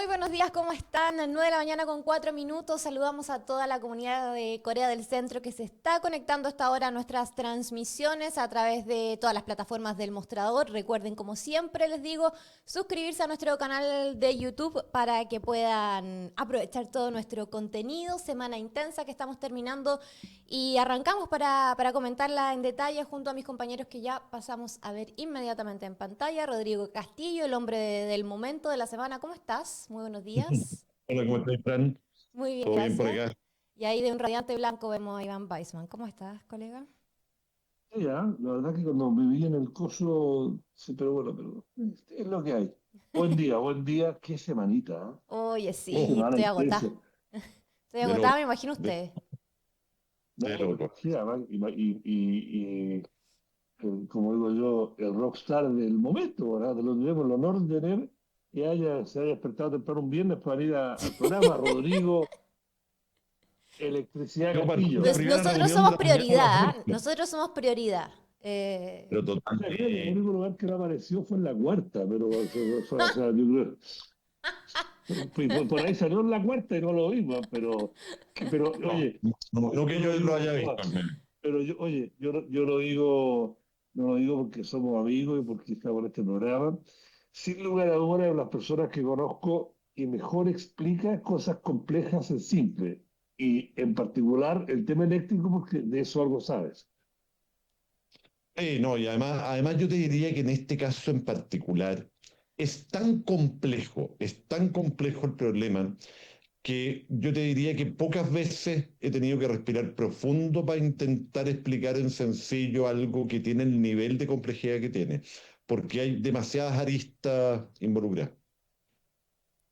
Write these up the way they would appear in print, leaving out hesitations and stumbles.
Muy buenos días, ¿cómo están? 9 de la mañana con 4 minutos. Saludamos a toda la comunidad de Corea del Centro que se está conectando hasta ahora a nuestras transmisiones a través de todas las plataformas del Mostrador. Recuerden, como siempre les digo, suscribirse a nuestro canal de YouTube para que puedan aprovechar todo nuestro contenido. Semana intensa que estamos terminando y arrancamos para comentarla en detalle junto a mis compañeros que ya pasamos a ver inmediatamente en pantalla. Rodrigo Castillo, el hombre del momento de la semana. ¿Cómo estás? Muy buenos días. Hola, ¿cómo estás, Fran? Muy bien, ¿Todo bien por gracias. acá? Y ahí de un radiante blanco vemos a Iván Weissman. ¿Cómo estás, colega? Sí, la verdad que cuando viví en el coso, sí, pero bueno, pero es lo que hay. Buen día, qué semanita, ¿eh? Oye, Qué Oh, sí, semana estoy intensa. agotada. Estoy de agotada, loco, me imagino de, usted. No, de loco. sí, además, como digo yo, el rockstar del momento, ¿verdad? Te lo tenemos el honor de tener que se haya despertado temprano un viernes para ir al programa. Rodrigo, Electricidad Yo partí la Castillo. primera Nosotros reunión de somos la mañana a las prioridad, ¿ah? 11. Nosotros somos prioridad. Eh, Pero O sea, creo que el totalmente. único lugar que no apareció fue en la cuarta, pero o sea, yo creo. Por ahí salió en la cuarta y no lo vimos, pero No, oye, no yo que lo yo lo digo con haya todas, visto, al menos. pero oye, yo lo digo, no lo digo porque somos amigos y porque estamos en este programa. Sin lugar a dudas, las personas que conozco y mejor explica cosas complejas en simple. Y en particular el tema eléctrico, porque de eso algo sabes. No, y además yo te diría que en este caso en particular es tan complejo el problema que yo te diría que pocas veces he tenido que respirar profundo para intentar explicar en sencillo algo que tiene el nivel de complejidad que tiene, porque hay demasiadas aristas involucradas.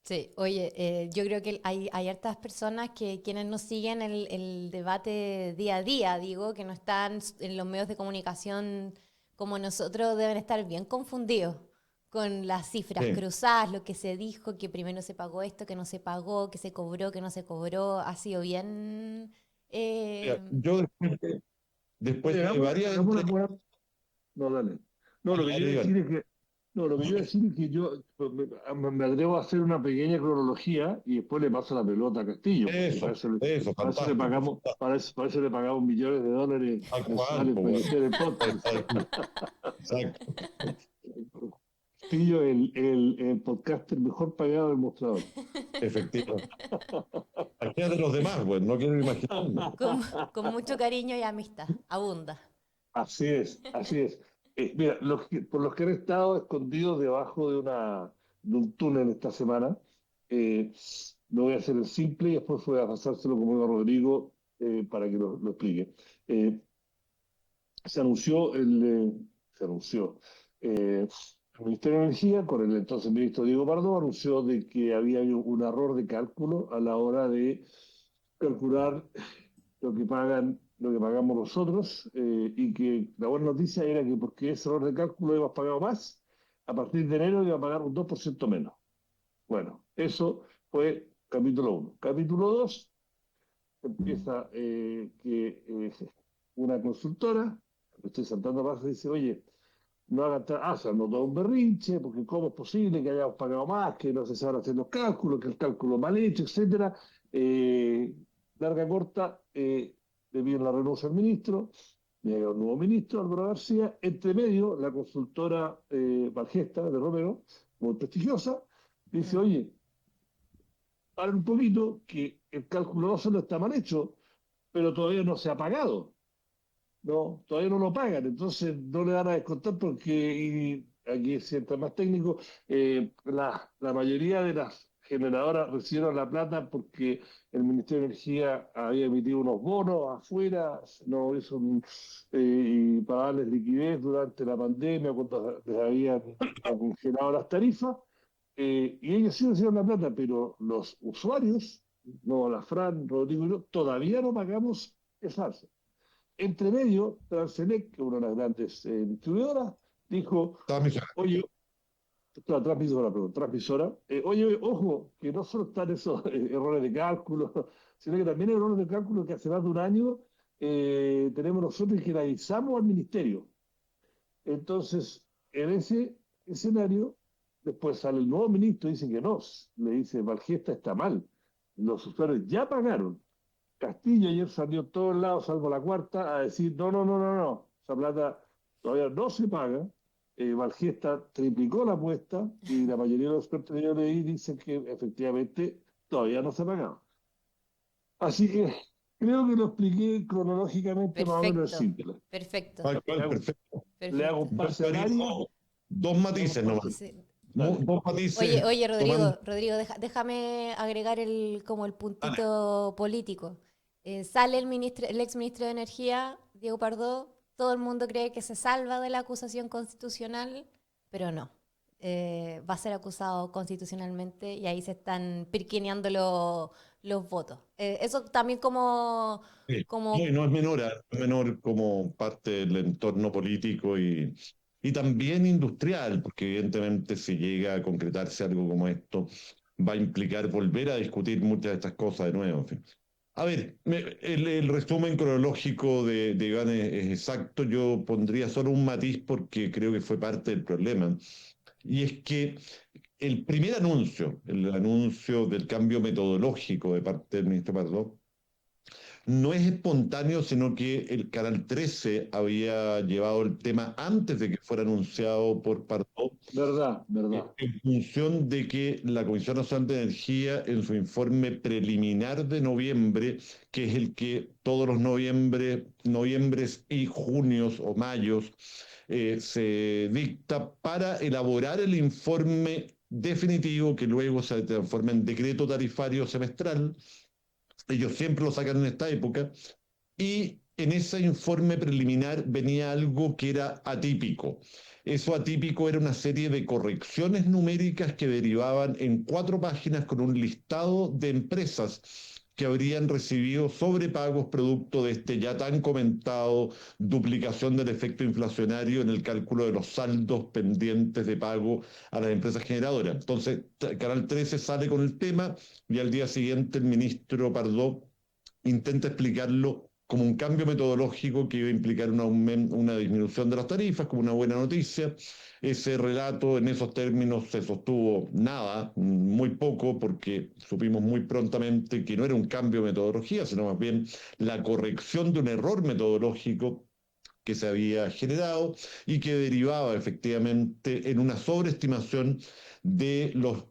sí, oye, yo creo que hay hartas personas que quienes nos siguen el debate día a día, digo, que no están en los medios de comunicación como nosotros, deben estar bien confundidos con las cifras Sí. cruzadas, lo que se dijo, que primero se pagó esto, que no se pagó, que se cobró, que no se cobró. Ha sido bien... Mira, eh, yo después Oye, de varias hagamos una entrevistas, buena. No, dale. No, lo que yo iba a decir es que, no, lo que yo iba a decir es que yo pues, me atrevo a hacer una pequeña cronología y después le paso la pelota a Castillo, porque eso, para eso le fantástico, pagamos, para eso le pagamos millones de dólares tal cual, mensuales pues, para que bueno, esté en el podcast. exacto, Castillo, el podcaster mejor pagado del mostrador. efectivo. Imagínate los demás, pues, no quiero imaginarme. con, con mucho cariño y amistad, abunda. Así es, así es. Mira, por los que han estado escondidos debajo de un túnel esta semana, eh, lo voy a hacer en simple y después voy a pasárselo como a Rodrigo para que lo explique. Eh, se anunció se anunció el Ministerio de Energía con el entonces ministro Diego Pardo anunció de que había habido un error de cálculo a la hora de calcular lo que pagamos nosotros, y que la buena noticia era que porque ese error de cálculo hemos pagado más, a partir de enero iba a pagar un 2% menos. Bueno, eso fue capítulo uno. Capítulo 2 empieza una consultora, me estoy saltando más, dice, oye, no hagan, se anotó un berrinche, porque cómo es posible que hayamos pagado más, que no se saben hacer los cálculos, que el cálculo mal hecho, etcétera. Larga corta, le piden la renuncia al ministro, llega un nuevo ministro, Álvaro García, entre medio, la consultora Valgesta de Romero, muy prestigiosa, dice, Mm. oye, paren un poquito, que el cálculo no solo está mal hecho, pero todavía no se ha pagado. No, todavía no lo pagan, entonces no le van a descontar porque, y aquí es cierto más técnico, la mayoría de las generadoras recibieron la plata porque el Ministerio de Energía había emitido unos bonos afuera, no hizo y para darles liquidez durante la pandemia cuando les habían congelado las tarifas, y ellos sí recibieron la plata, pero los usuarios, no la Fran, Rodrigo y yo, todavía no pagamos esa. Entre medio, Transelec, que es una de las grandes distribuidoras, dijo, Estaba mencionando. oye, la transmisora, perdón, transmisora, oye, ojo, que no solo están esos errores de cálculo, sino que también hay errores de cálculo que hace más de un año tenemos nosotros y que analizamos al ministerio. Entonces, en ese escenario, Después sale el nuevo ministro y dice que no. Le dice, Valgesta está mal. Los usuarios ya pagaron. Castillo ayer salió a todos lados, salvo la cuarta, a decir, no, no, no, no, no. Esa plata todavía no se paga. Valgesta triplicó la apuesta y la mayoría de los expertos que yo leí dicen que efectivamente todavía no se ha pagado. Así que creo que lo expliqué cronológicamente más o menos Perfecto, simple. perfecto, Perfecto. Le hago un perfecto. pase al área. Dos matices nomás. Sí. Dale. Dos matices. Oye, tomando- Rodrigo, déjame agregar como el Ah, puntito político. Sale el ex ministro de Energía, Diego Pardo, todo el mundo cree que se salva de la acusación constitucional, pero no. Va a ser acusado constitucionalmente y ahí se están pirquineando los votos. Eso también sí. No, y como no es menor como parte del entorno político y también industrial, porque evidentemente si llega a concretarse algo como esto, va a implicar volver a discutir muchas de estas cosas de nuevo. En fin. A ver, el resumen cronológico de Iván es exacto. Yo pondría solo un matiz porque creo que fue parte del problema. Y es que el anuncio del cambio metodológico de parte del ministro Pardo, no es espontáneo, sino que el Canal 13 había llevado el tema antes de que fuera anunciado por Pardo, Verdad, verdad. en función de que la Comisión Nacional de Energía, en su informe preliminar de noviembre, que es el que todos los noviembres y junios o mayos se dicta para elaborar el informe definitivo que luego se transforma en decreto tarifario semestral. Ellos siempre lo sacan en esta época. Y en ese informe preliminar venía algo que era atípico. Eso atípico era una serie de correcciones numéricas que derivaban en 4 páginas con un listado de empresas que habrían recibido sobrepagos producto de este ya tan comentado duplicación del efecto inflacionario en el cálculo de los saldos pendientes de pago a las empresas generadoras. Entonces, Canal 13 sale con el tema y al día siguiente el ministro Pardo intenta explicarlo como un cambio metodológico que iba a implicar una disminución de las tarifas, como una buena noticia. Ese relato en esos términos se sostuvo nada, muy poco, porque supimos muy prontamente que no era un cambio de metodología, sino más bien la corrección de un error metodológico que se había generado y que derivaba efectivamente en una sobreestimación de los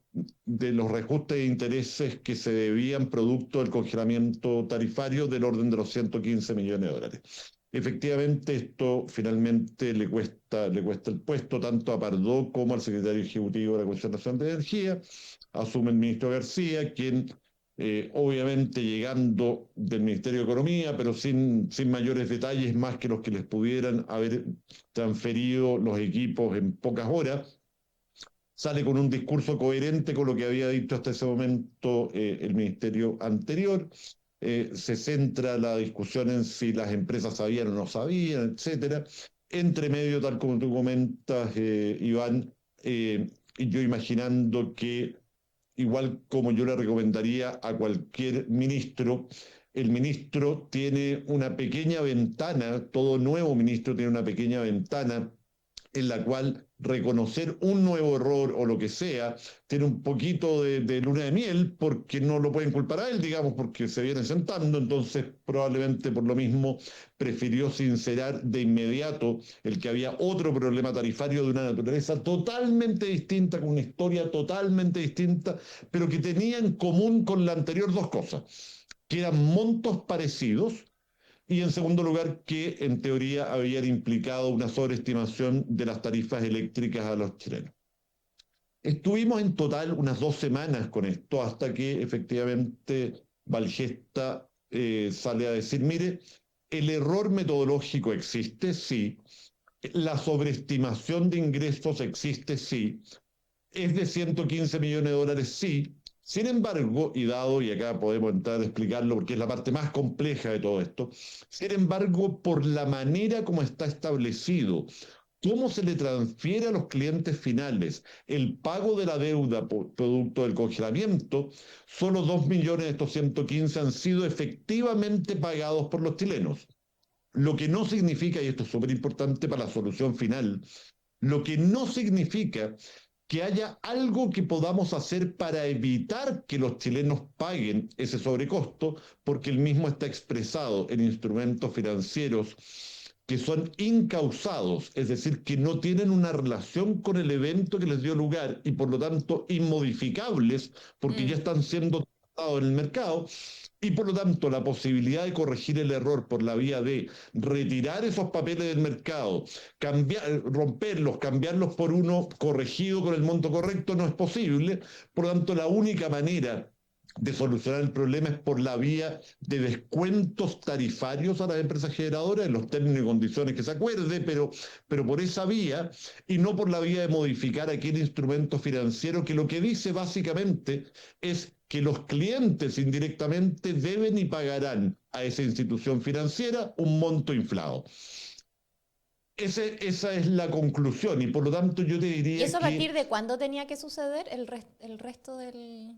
reajustes de intereses que se debían producto del congelamiento tarifario del orden de los 115 millones de dólares. Efectivamente, esto finalmente le cuesta el puesto tanto a Pardo como al secretario ejecutivo de la Comisión Nacional de Energía. Asume el ministro García, quien obviamente llegando del Ministerio de Economía, pero sin mayores detalles más que los que les pudieran haber transferido los equipos en pocas horas, sale con un discurso coherente con lo que había dicho hasta ese momento el ministerio anterior. Se centra la discusión en si las empresas sabían o no sabían, etcétera. Entre medio, tal como tú comentas, Iván, y yo imaginando que igual como yo le recomendaría a cualquier ministro, el ministro tiene una pequeña ventana, todo nuevo ministro tiene una pequeña ventana en la cual reconocer un nuevo error o lo que sea, tiene un poquito de luna de miel porque no lo pueden culpar a él, digamos, porque se viene sentando, entonces probablemente por lo mismo prefirió sincerar de inmediato el que había otro problema tarifario de una naturaleza totalmente distinta, con una historia totalmente distinta, pero que tenía en común con la anterior 2 cosas, que eran montos parecidos y en segundo lugar que en teoría habían implicado una sobreestimación de las tarifas eléctricas a los chilenos. Estuvimos en total unas 2 semanas con esto hasta que efectivamente Valgesta sale a decir, mire, el error metodológico existe, sí, la sobreestimación de ingresos existe, sí, es de 115 millones de dólares, sí. Sin embargo, y dado, y acá podemos entrar a explicarlo porque es la parte más compleja de todo esto, sin embargo, por la manera como está establecido, cómo se le transfiere a los clientes finales el pago de la deuda producto del congelamiento, solo 2 millones de estos 115 han sido efectivamente pagados por los chilenos. Lo que no significa, y esto es súper importante para la solución final, lo que no significa que haya algo que podamos hacer para evitar que los chilenos paguen ese sobrecosto, porque el mismo está expresado en instrumentos financieros que son incausados, es decir, que no tienen una relación con el evento que les dio lugar y por lo tanto inmodificables porque ya están siendo tratados en el mercado, y por lo tanto la posibilidad de corregir el error por la vía de retirar esos papeles del mercado, romperlos, cambiarlos por uno corregido con el monto correcto no es posible. Por lo tanto, la única manera de solucionar el problema es por la vía de descuentos tarifarios a las empresas generadoras, en los términos y condiciones que se acuerde, pero por esa vía, y no por la vía de modificar aquel instrumento financiero que lo que dice básicamente es que los clientes indirectamente deben y pagarán a esa institución financiera un monto inflado. Esa es la conclusión, y por lo tanto yo te diría ¿Y eso a que partir de cuándo tenía que suceder el resto del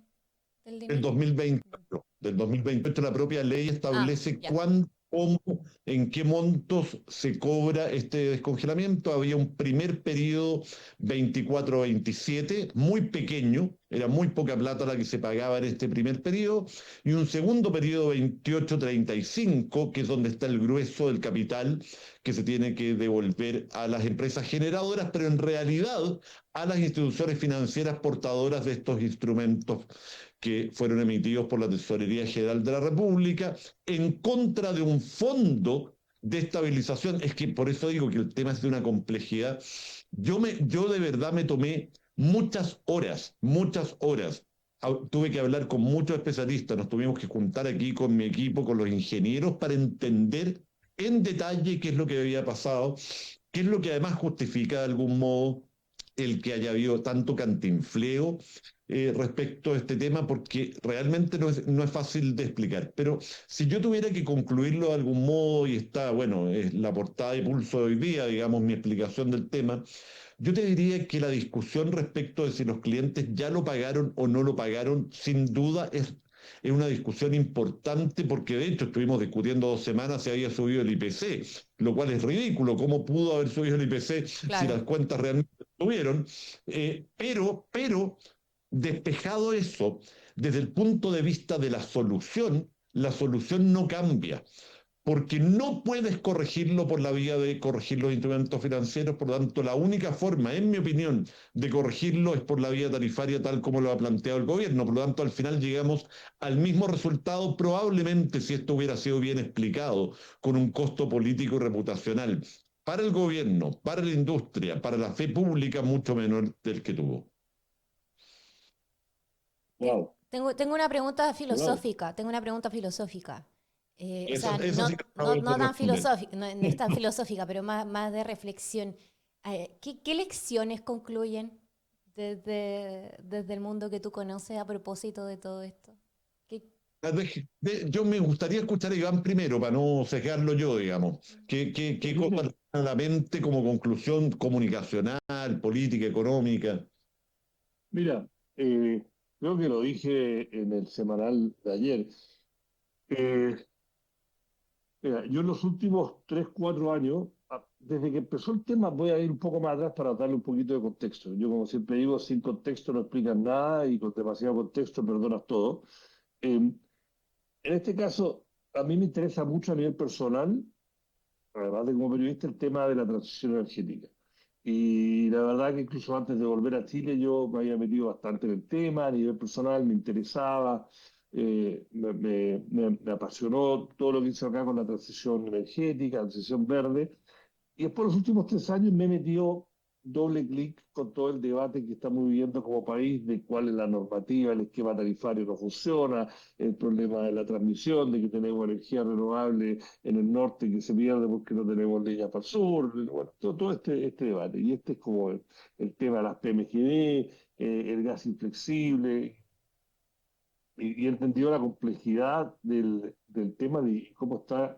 dinero? 2028. Del 2028 la propia ley establece Ya. cuándo, cómo, en qué montos se cobra este descongelamiento. Había un primer periodo 24-27, muy pequeño, era muy poca plata la que se pagaba en este primer periodo, y un segundo periodo 28-35, que es donde está el grueso del capital que se tiene que devolver a las empresas generadoras, pero en realidad a las instituciones financieras portadoras de estos instrumentos que fueron emitidos por la Tesorería General de la República en contra de un fondo de estabilización. Es que por eso digo que el tema es de una complejidad. Yo de verdad me tomé muchas horas, muchas horas. Tuve que hablar con muchos especialistas, nos tuvimos que juntar aquí con mi equipo, con los ingenieros, para entender en detalle qué es lo que había pasado, qué es lo que además justifica de algún modo el que haya habido tanto cantinfleo respecto a este tema, porque realmente no es fácil de explicar. Pero si yo tuviera que concluirlo de algún modo, y está, bueno, es la portada de Pulso de hoy día, digamos, mi explicación del tema, yo te diría que la discusión respecto de si los clientes ya lo pagaron o no lo pagaron, sin duda es una discusión importante, porque de hecho estuvimos discutiendo 2 semanas si había subido el IPC, lo cual es ridículo. ¿Cómo pudo haber subido el IPC si las cuentas realmente subieron? Pero despejado eso, desde el punto de vista de la solución no cambia, porque no puedes corregirlo por la vía de corregir los instrumentos financieros. Por lo tanto, la única forma, en mi opinión, de corregirlo es por la vía tarifaria, tal como lo ha planteado el gobierno. Por lo tanto, al final llegamos al mismo resultado, probablemente si esto hubiera sido bien explicado, con un costo político y reputacional para el gobierno, para la industria, para la fe pública, mucho menor del que tuvo. Wow. Tengo una pregunta Wow. filosófica, tengo una pregunta filosófica. O Esa, sea, esa sí que no voy a poder no tan responder. filosófica, no es tan filosófica, pero más de reflexión. ¿Qué lecciones concluyen desde el mundo que tú conoces a propósito de todo esto? ¿Qué- Yo me gustaría escuchar a Iván primero, para no sesgarlo yo, digamos. ¿Qué cosa le viene a la mente como conclusión comunicacional, política, económica? Mira, eh, creo que lo dije en el semanal de ayer. Eh, Mira, yo en los últimos 3 4 años, desde que empezó el tema, voy a ir un poco más atrás para darle un poquito de contexto. Yo, como siempre digo, sin contexto no explicas nada y con demasiado contexto perdonas todo. En este caso, a mí me interesa mucho a nivel personal, además de como periodista, el tema de la transición energética. Y la verdad que incluso antes de volver a Chile yo me había metido bastante en el tema, a nivel personal me interesaba, me apasionó todo lo que hizo acá con la transición energética, la transición verde. Y después los últimos 3 años me he metido doble clic con todo el debate que estamos viviendo como país de cuál es la normativa, el esquema tarifario no funciona, el problema de la transmisión, de que tenemos energía renovable en el norte que se pierde porque no tenemos leña para el sur, bueno, todo este debate. Y este es como el tema de las PMGD, el gas inflexible, y he entendido la complejidad del tema de cómo está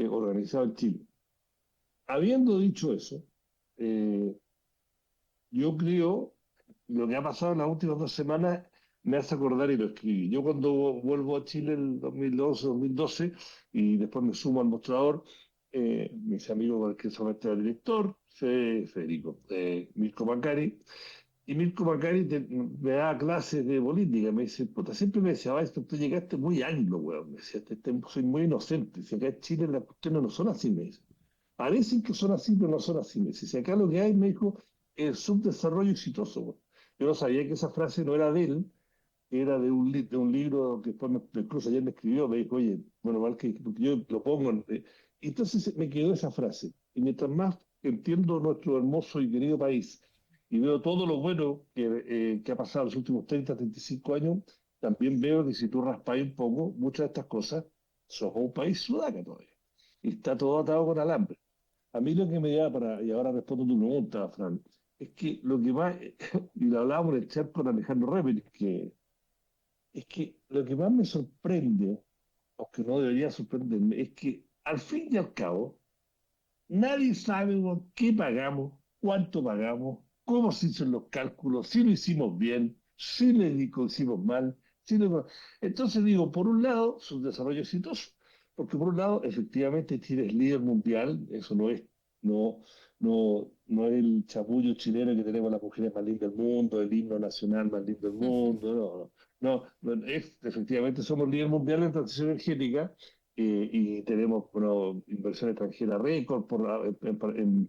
organizado en Chile. Habiendo dicho eso, eh, yo creo, lo que ha pasado en las últimas 2 semanas me hace acordar y lo escribí. Yo cuando vuelvo a Chile en 2011, 2012, y después me sumo al mostrador, mis amigos, que son este director, Federico, Mirko Macari, Y Mirko Macari me daba clases de política, me dice, puta, siempre me decía, esto tú llegaste muy anglo, weón, me decía, soy muy inocente, si acá en Chile las cuestiones no son así, me dice. Parecen que son así, pero no son así, me dice, si acá lo que hay, me dijo, es subdesarrollo exitoso, weón. Yo no sabía que esa frase no era de él, era de un libro que después incluso ayer me escribió, me dijo, oye, bueno, mal que yo lo pongo. Y entonces me quedó esa frase. Y mientras más entiendo nuestro hermoso y querido país y veo todo lo bueno que ha pasado en los últimos 30, 35 años, también veo que si tú raspas un poco, muchas de estas cosas, somos un país sudaca todavía. Y está todo atado con alambre. A mí lo que me da para, y ahora respondo tu pregunta, Fran, es que lo que más, y lo hablábamos en el chat con Alejandro Repel, que es que lo que más me sorprende, aunque no debería sorprenderme, es que al fin y al cabo, nadie sabe qué pagamos, cuánto pagamos, cómo se hicieron los cálculos, si lo hicimos bien, si lo hicimos mal. Entonces digo, por un lado, su desarrollo exitoso, porque por un lado, efectivamente, Chile es líder mundial, eso no, no es el chapullo chileno que tenemos las mujeres más lindas del mundo, el himno nacional más lindo del mundo, efectivamente somos líder mundial en transición energética, y tenemos, bueno, inversión extranjera récord en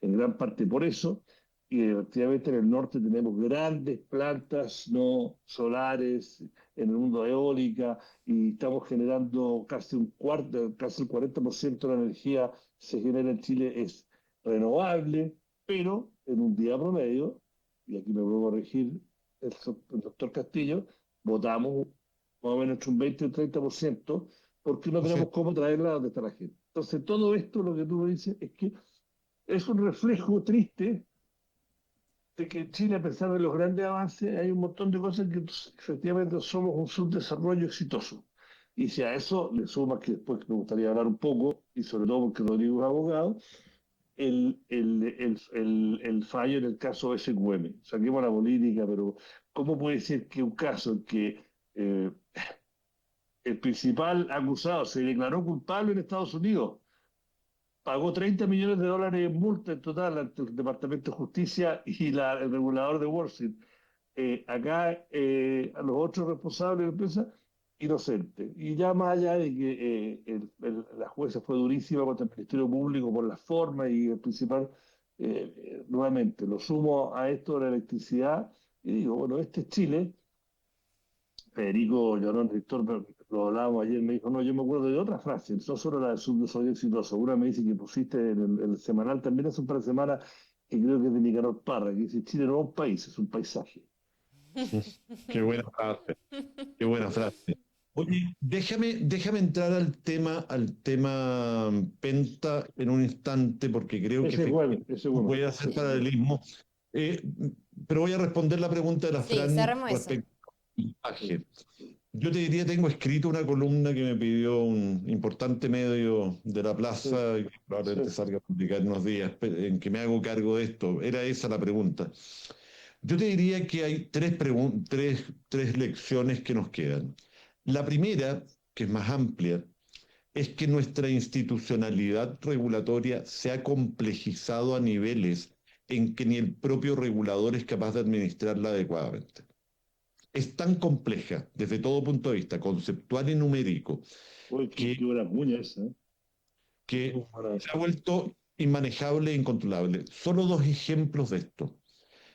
gran parte por eso. Y efectivamente en el norte tenemos grandes plantas no solares, en el mundo eólica, y estamos generando casi un cuarto, casi el 40% de la energía se genera en Chile es renovable, pero en un día promedio, y aquí me voy a corregir el doctor Castillo, votamos más o menos entre un 20 y un 30%, porque no Sí. tenemos cómo traerla a donde está la gente. Entonces, todo esto, lo que tú dices, es que es un reflejo triste de que en Chile, a pesar de los grandes avances, hay un montón de cosas que efectivamente somos un subdesarrollo exitoso. Y si a eso le sumas, que después me gustaría hablar un poco, y sobre todo porque Rodrigo es abogado, el fallo en el caso SQM. Saquemos la política, pero ¿cómo puede ser que un caso en que el principal acusado se declaró culpable en Estados Unidos, pagó 30 millones de dólares en multa en total ante el Departamento de Justicia y el regulador de Wall Street? Acá a los otros responsables de la empresa, inocentes. Y ya más allá de que la jueza fue durísima contra el Ministerio Público por la forma y el principal, nuevamente, lo sumo a esto de la electricidad y digo, bueno, este es Chile. Federico Llorón, rector, lo hablábamos ayer, me dijo, no, yo me acuerdo de otra frase, no solo la de subdesarrollo exitoso, una me dice que pusiste en el semanal también hace un par de semanas, que creo que es de Nicanor Parra, que dice, Chile no es un país, es un paisaje. Qué buena frase, qué buena frase. Oye, déjame entrar al tema Penta en un instante, porque creo que efectivamente Ese es voy bueno. a hacer paralelismo. Eh, pero voy a responder la pregunta de la Sí, Fran cerremos eso. respecto al montaje. Yo te diría, tengo escrito una columna que me pidió un importante medio de la Sí, plaza, y que sí. probablemente salga a publicar en unos días, en que me hago cargo de esto. Era esa la pregunta. Yo te diría que hay tres lecciones que nos quedan. La primera, que es más amplia, es que nuestra institucionalidad regulatoria se ha complejizado a niveles en que ni el propio regulador es capaz de administrarla adecuadamente. Es tan compleja desde todo punto de vista, conceptual y numérico, Uy, que, qué buena cuña esa, ¿eh? que Muy buena. se ha vuelto inmanejable e incontrolable. Solo dos ejemplos de esto.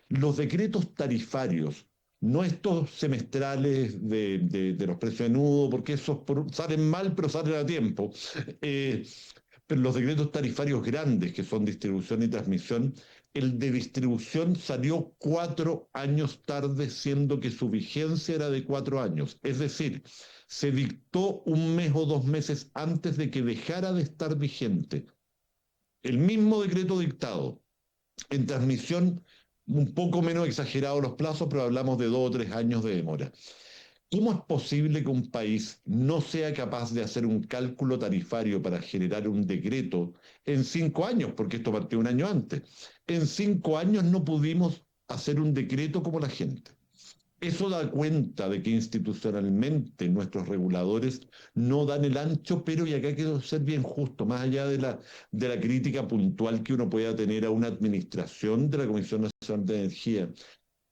Los decretos tarifarios, no estos semestrales de los precios de nudo, porque esos salen mal, pero salen a tiempo. Eh, pero los decretos tarifarios grandes, que son distribución y transmisión, el de distribución salió 4 años tarde, siendo que su vigencia era de 4 años. Es decir, se dictó un mes o 2 meses antes de que dejara de estar vigente. El mismo decreto dictado. En transmisión, un poco menos exagerados los plazos, pero hablamos de 2 o 3 años de demora. ¿Cómo es posible que un país no sea capaz de hacer un cálculo tarifario para generar un decreto en 5 años? Porque esto partió un año antes. En 5 años no pudimos hacer un decreto como la gente. Eso da cuenta de que institucionalmente nuestros reguladores no dan el ancho, pero, y acá quiero ser bien justo, más allá de la crítica puntual que uno pueda tener a una administración de la Comisión Nacional de Energía,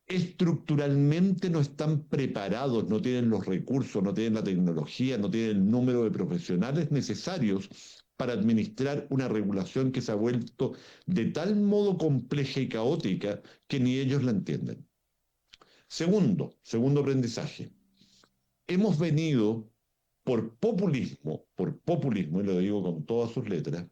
estructuralmente no están preparados, no tienen los recursos, no tienen la tecnología, no tienen el número de profesionales necesarios para administrar una regulación que se ha vuelto de tal modo compleja y caótica que ni ellos la entienden. Segundo aprendizaje. Hemos venido por populismo, y lo digo con todas sus letras,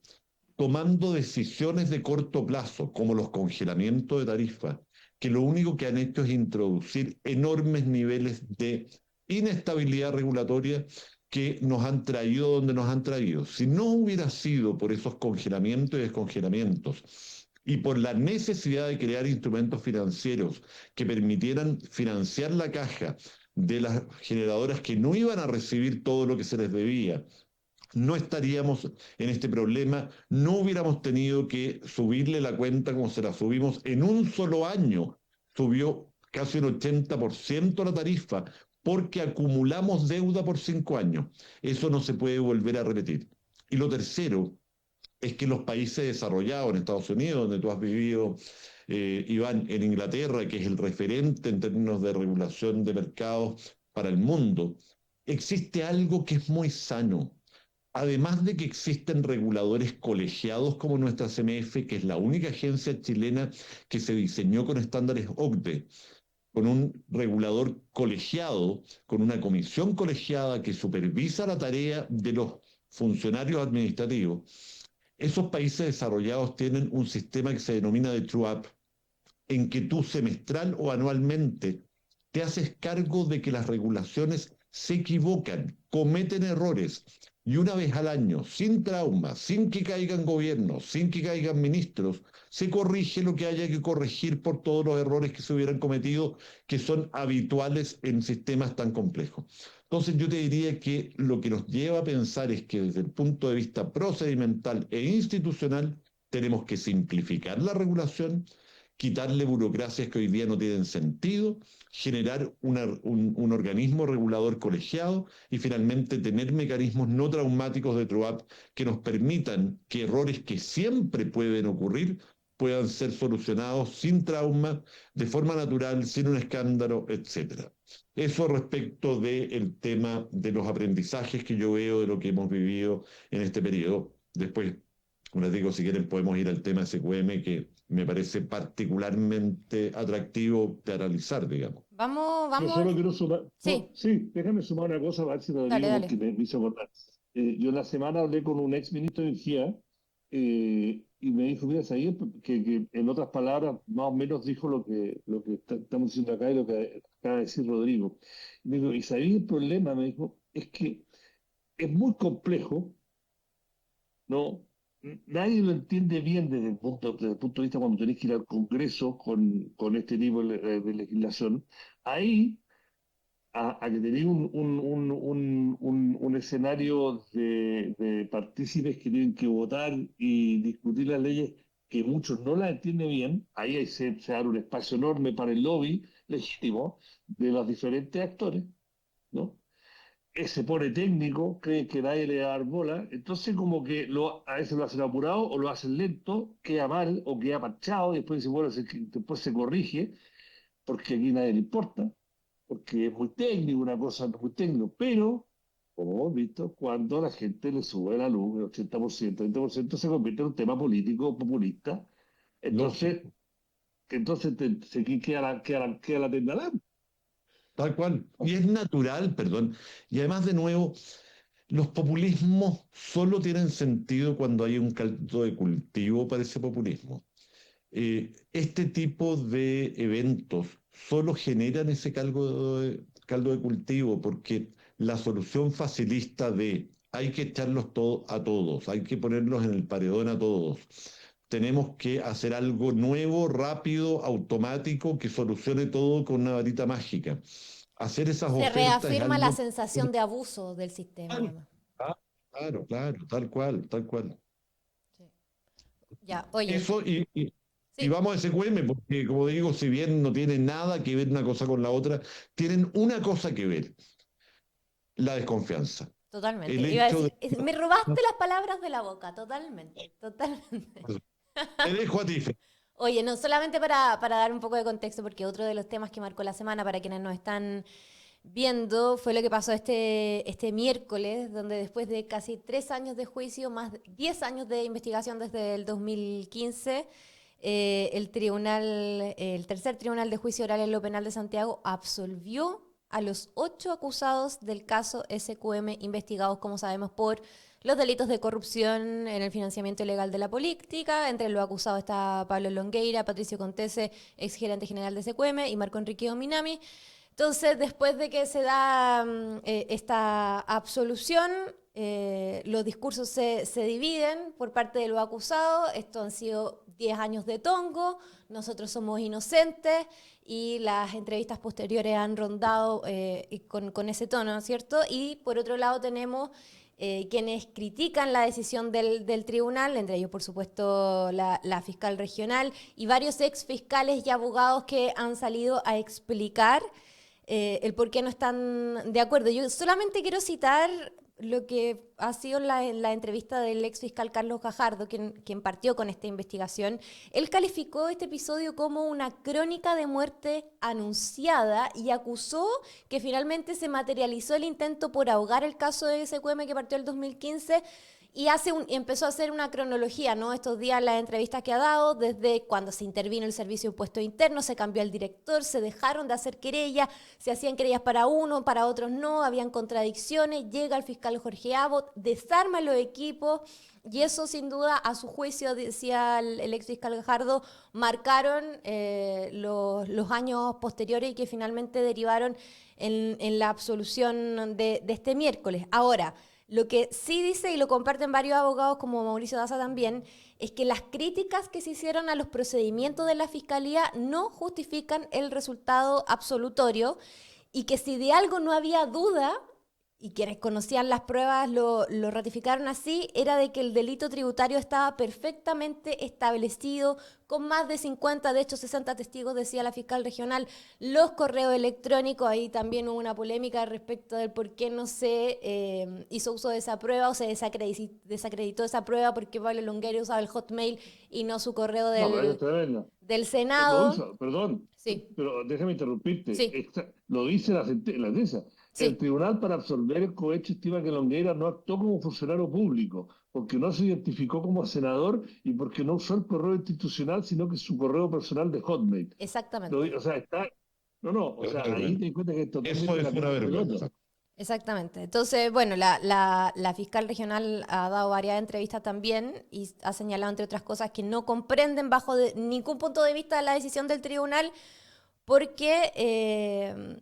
tomando decisiones de corto plazo, como los congelamientos de tarifas, que lo único que han hecho es introducir enormes niveles de inestabilidad regulatoria que nos han traído donde nos han traído. Si no hubiera sido por esos congelamientos y descongelamientos y por la necesidad de crear instrumentos financieros que permitieran financiar la caja de las generadoras que no iban a recibir todo lo que se les debía, no estaríamos en este problema, no hubiéramos tenido que subirle la cuenta como se la subimos en un solo año. Subió casi un 80% la tarifa porque acumulamos deuda por 5 años. Eso no se puede volver a repetir. Y lo tercero es que los países desarrollados, en Estados Unidos, donde tú has vivido, Iván, en Inglaterra, que es el referente en términos de regulación de mercados para el mundo, existe algo que es muy sano. Además de que existen reguladores colegiados como nuestra CMF, que es la única agencia chilena que se diseñó con estándares OCDE, con un regulador colegiado, con una comisión colegiada que supervisa la tarea de los funcionarios administrativos, esos países desarrollados tienen un sistema que se denomina de True Up, en que tú semestral o anualmente te haces cargo de que las regulaciones se equivocan, cometen errores, y una vez al año, sin trauma, sin que caigan gobiernos, sin que caigan ministros, se corrige lo que haya que corregir por todos los errores que se hubieran cometido, que son habituales en sistemas tan complejos. Entonces yo te diría que lo que nos lleva a pensar es que desde el punto de vista procedimental e institucional tenemos que simplificar la regulación, quitarle burocracias que hoy día no tienen sentido, generar un organismo regulador colegiado y finalmente tener mecanismos no traumáticos de TRUAP que nos permitan que errores que siempre pueden ocurrir puedan ser solucionados sin trauma, de forma natural, sin un escándalo, etc. Eso respecto del tema de los aprendizajes que yo veo de lo que hemos vivido en este periodo. Después, como les digo, si quieren podemos ir al tema SQM, que me parece particularmente atractivo de analizar, digamos. Vamos, Yo vamos. solo quiero sumar, Sí, sí, déjame sumar una cosa, a ver si lo dale, digo dale. porque me hizo acordar. Yo en la semana hablé con un ex ministro de Energía y me dijo, mira, ¿sabías que en otras palabras más o menos dijo lo que estamos diciendo acá y lo que acaba de decir Rodrigo? Y me dijo, ¿y sabías el problema? Me dijo, es que es muy complejo, ¿no? Nadie lo entiende bien desde el punto de vista cuando tenés que ir al Congreso con este tipo de legislación. Ahí, a que tenéis un escenario de partícipes que tienen que votar y discutir las leyes que muchos no las entienden bien, ahí se abre un espacio enorme para el lobby legítimo de los diferentes actores, ¿no? Se pone técnico, cree que nadie le va a dar bola, entonces como que a veces lo hacen apurado o lo hacen lento, queda mal o queda parchado y después dice, bueno, después se corrige, porque aquí nadie le importa, porque es muy técnico, una cosa muy técnico, pero, como hemos visto, cuando a la gente le sube la luz, el 80%, 20% se convierte en un tema político populista, entonces, Lógico, queda la tenda al aire. tal cual. Y es natural, perdón. Y además, de nuevo, los populismos solo tienen sentido cuando hay un caldo de cultivo para ese populismo. Este tipo de eventos solo generan ese caldo de cultivo porque la solución facilista de hay que echarlos a todos, hay que ponerlos en el paredón a todos. Tenemos que hacer algo nuevo, rápido, automático, que solucione todo con una varita mágica. Hacer esas Se ofertas es reafirma la algo... sensación de abuso del sistema, Claro, además. claro, tal cual, tal cual. Sí. Ya, oye, Eso y sí, vamos a SQM, porque como digo, si bien no tiene nada que ver una cosa con la otra, tienen una cosa que ver, la desconfianza. totalmente. El Iba a hecho decir, de... me robaste las palabras de la boca, totalmente, totalmente. Te dejo a ti, Fer. Oye, no, solamente para dar un poco de contexto, porque otro de los temas que marcó la semana para quienes nos están viendo fue lo que pasó este miércoles, donde después de casi 3 años de juicio, más de 10 años de investigación desde el 2015, el tercer tribunal de juicio oral en lo penal de Santiago absolvió a los 8 acusados del caso SQM, investigados, como sabemos, por los delitos de corrupción en el financiamiento ilegal de la política. Entre los acusados está Pablo Longueira, Patricio Contese, exgerente general de SQM, y Marco Enrique Ominami. Entonces, después de que se da esta absolución, los discursos se dividen por parte de los acusados. Esto han sido 10 años de tongo, nosotros somos inocentes, y las entrevistas posteriores han rondado con ese tono, ¿cierto? Y por otro lado tenemos quienes critican la decisión del tribunal, entre ellos, por supuesto, la fiscal regional y varios ex fiscales y abogados que han salido a explicar el por qué no están de acuerdo. Yo solamente quiero citar lo que ha sido la entrevista del ex fiscal Carlos Gajardo, quien partió con esta investigación. Él calificó este episodio como una crónica de muerte anunciada y acusó que finalmente se materializó el intento por ahogar el caso de SQM que partió el 2015, y empezó a hacer una cronología, ¿no? Estos días las entrevistas que ha dado, desde cuando se intervino el Servicio de Impuesto Interno, se cambió el director, se dejaron de hacer querellas, se hacían querellas para uno, para otros no, habían contradicciones, llega el fiscal Jorge Abot, desarma los equipos, y eso sin duda, a su juicio, decía el ex fiscal Gajardo, marcaron los años posteriores y que finalmente derivaron en la absolución de este miércoles. Ahora, lo que sí dice, y lo comparten varios abogados como Mauricio Daza también, es que las críticas que se hicieron a los procedimientos de la Fiscalía no justifican el resultado absolutorio, y que si de algo no había duda, y quienes conocían las pruebas lo ratificaron así, era de que el delito tributario estaba perfectamente establecido, con más de 50, de hecho 60 testigos, decía la fiscal regional, los correos electrónicos. Ahí también hubo una polémica respecto del por qué no se hizo uso de esa prueba, o se desacreditó esa prueba, porque Pablo Longueira usaba el Hotmail y no su correo No, pero es tremendo. del Lo Senado. hizo, perdón, Sí, pero déjame interrumpirte. sí, Lo dice la sentencia. El sí. tribunal, para absolver el cohecho, estima que Longueira no actuó como funcionario público, porque no se identificó como senador y porque no usó el correo institucional, sino que su correo personal de Hotmail. Exactamente. O sea, está. No, no, o sea, ahí te das cuenta que es Eso totalmente es la una misma vergüenza. pelota. Exactamente. Entonces, bueno, la fiscal regional ha dado varias entrevistas también y ha señalado, entre otras cosas, que no comprenden bajo ningún punto de vista la decisión del tribunal, porque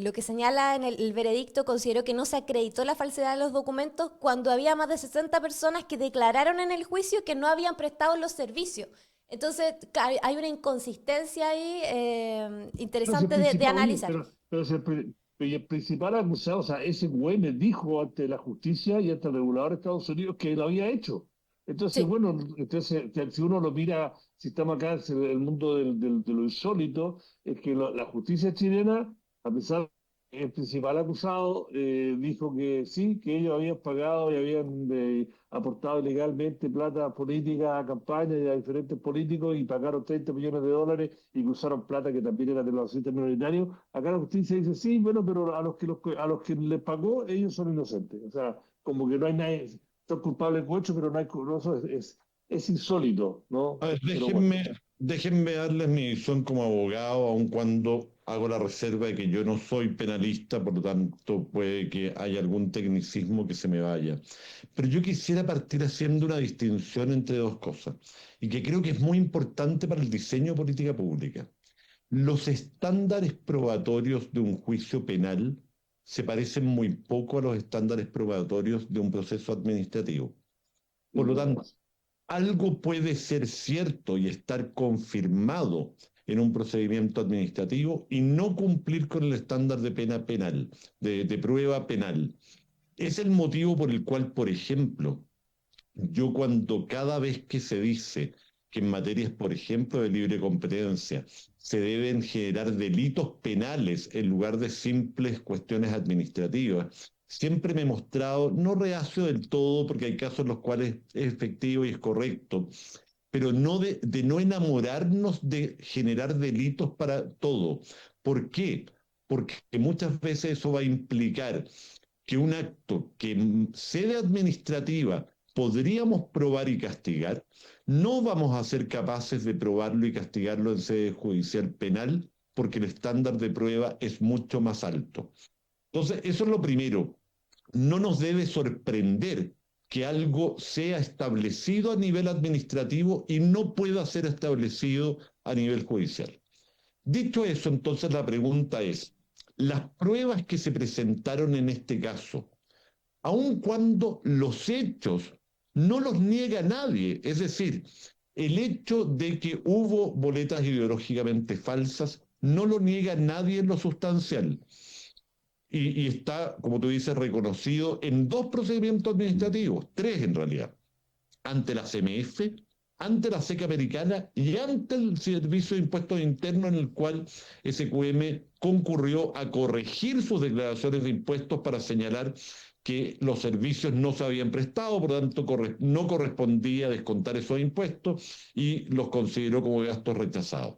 lo que señala en el veredicto, consideró que no se acreditó la falsedad de los documentos cuando había más de 60 personas que declararon en el juicio que no habían prestado los servicios. Entonces, hay una inconsistencia ahí Pero si el interesante de principal, oye, analizar. pero si el principal acusado, o sea, ese güey dijo ante la justicia y ante el regulador de Estados Unidos que lo había hecho. Entonces, Sí. bueno, entonces, si uno lo mira, si estamos acá en el mundo de lo insólito, es que la justicia chilena, a pesar el principal acusado dijo que sí, que ellos habían pagado y habían aportado ilegalmente plata política a campañas y a diferentes políticos, y pagaron 30 millones de dólares y que usaron plata que también era de los accionistas minoritarios. Acá la justicia dice sí, bueno, pero a los que les pagó, ellos son inocentes. O sea, como que no hay nadie, son culpables de hecho, pero no hay, no, eso es insólito, ¿no? A ver, Pero bueno. déjenme darles mi visión como abogado, aun cuando hago la reserva de que yo no soy penalista, por lo tanto puede que haya algún tecnicismo que se me vaya. Pero yo quisiera partir haciendo una distinción entre dos cosas, y que creo que es muy importante para el diseño de política pública. Los estándares probatorios de un juicio penal se parecen muy poco a los estándares probatorios de un proceso administrativo. Por lo tanto, algo puede ser cierto y estar confirmado en un procedimiento administrativo y no cumplir con el estándar de pena penal, de prueba penal. Es el motivo por el cual, por ejemplo, yo cuando cada vez que se dice que en materias, por ejemplo, de libre competencia, se deben generar delitos penales en lugar de simples cuestiones administrativas, siempre me he mostrado no reacio del todo, porque hay casos en los cuales es efectivo y es correcto, pero no de no enamorarnos de generar delitos para todo. ¿Por qué? Porque muchas veces eso va a implicar que un acto que en sede administrativa podríamos probar y castigar, no vamos a ser capaces de probarlo y castigarlo en sede judicial penal porque el estándar de prueba es mucho más alto. Entonces, eso es lo primero. No nos debe sorprender que algo sea establecido a nivel administrativo y no pueda ser establecido a nivel judicial. Dicho eso, entonces la pregunta es, las pruebas que se presentaron en este caso, aun cuando los hechos no los niega nadie, es decir, el hecho de que hubo boletas ideológicamente falsas no lo niega nadie en lo sustancial. Y está, como tú dices, reconocido en 2 procedimientos administrativos, 3 en realidad, ante la CMF, ante la SEC americana y ante el Servicio de Impuestos Internos, en el cual SQM concurrió a corregir sus declaraciones de impuestos para señalar que los servicios no se habían prestado, por lo tanto no correspondía descontar esos impuestos y los consideró como gastos rechazados.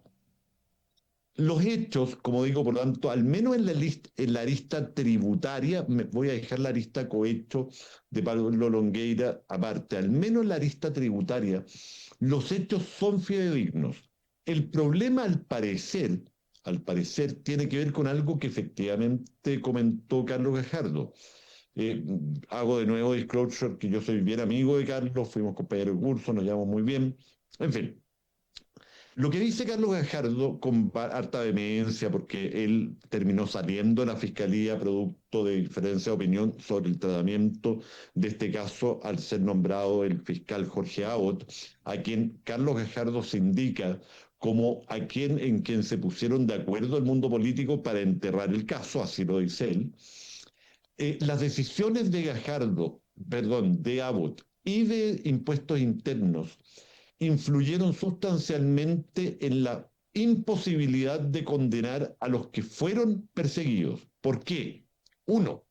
Los hechos, como digo, por lo tanto, al menos en la arista tributaria, me voy a dejar la arista cohecho de Pablo Longueira aparte, al menos en la arista tributaria, los hechos son fidedignos. El problema, al parecer, tiene que ver con algo que efectivamente comentó Carlos Gajardo. Hago de nuevo disclosure que yo soy bien amigo de Carlos, fuimos compañeros de curso, nos llevamos muy bien, en fin. Lo que dice Carlos Gajardo, con harta vehemencia, porque él terminó saliendo de la fiscalía producto de diferencia de opinión sobre el tratamiento de este caso al ser nombrado el fiscal Jorge Abbott, a quien Carlos Gajardo se indica como en quien se pusieron de acuerdo el mundo político para enterrar el caso, así lo dice él. Las decisiones de de Abbott y de impuestos internos influyeron sustancialmente en la imposibilidad de condenar a los que fueron perseguidos. ¿Por qué? Uno,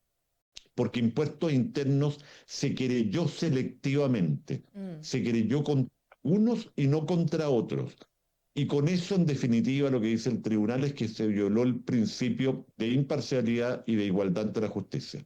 porque impuestos internos se querelló selectivamente, se querelló contra unos y no contra otros. Y con eso, en definitiva, lo que dice el tribunal es que se violó el principio de imparcialidad y de igualdad ante la justicia.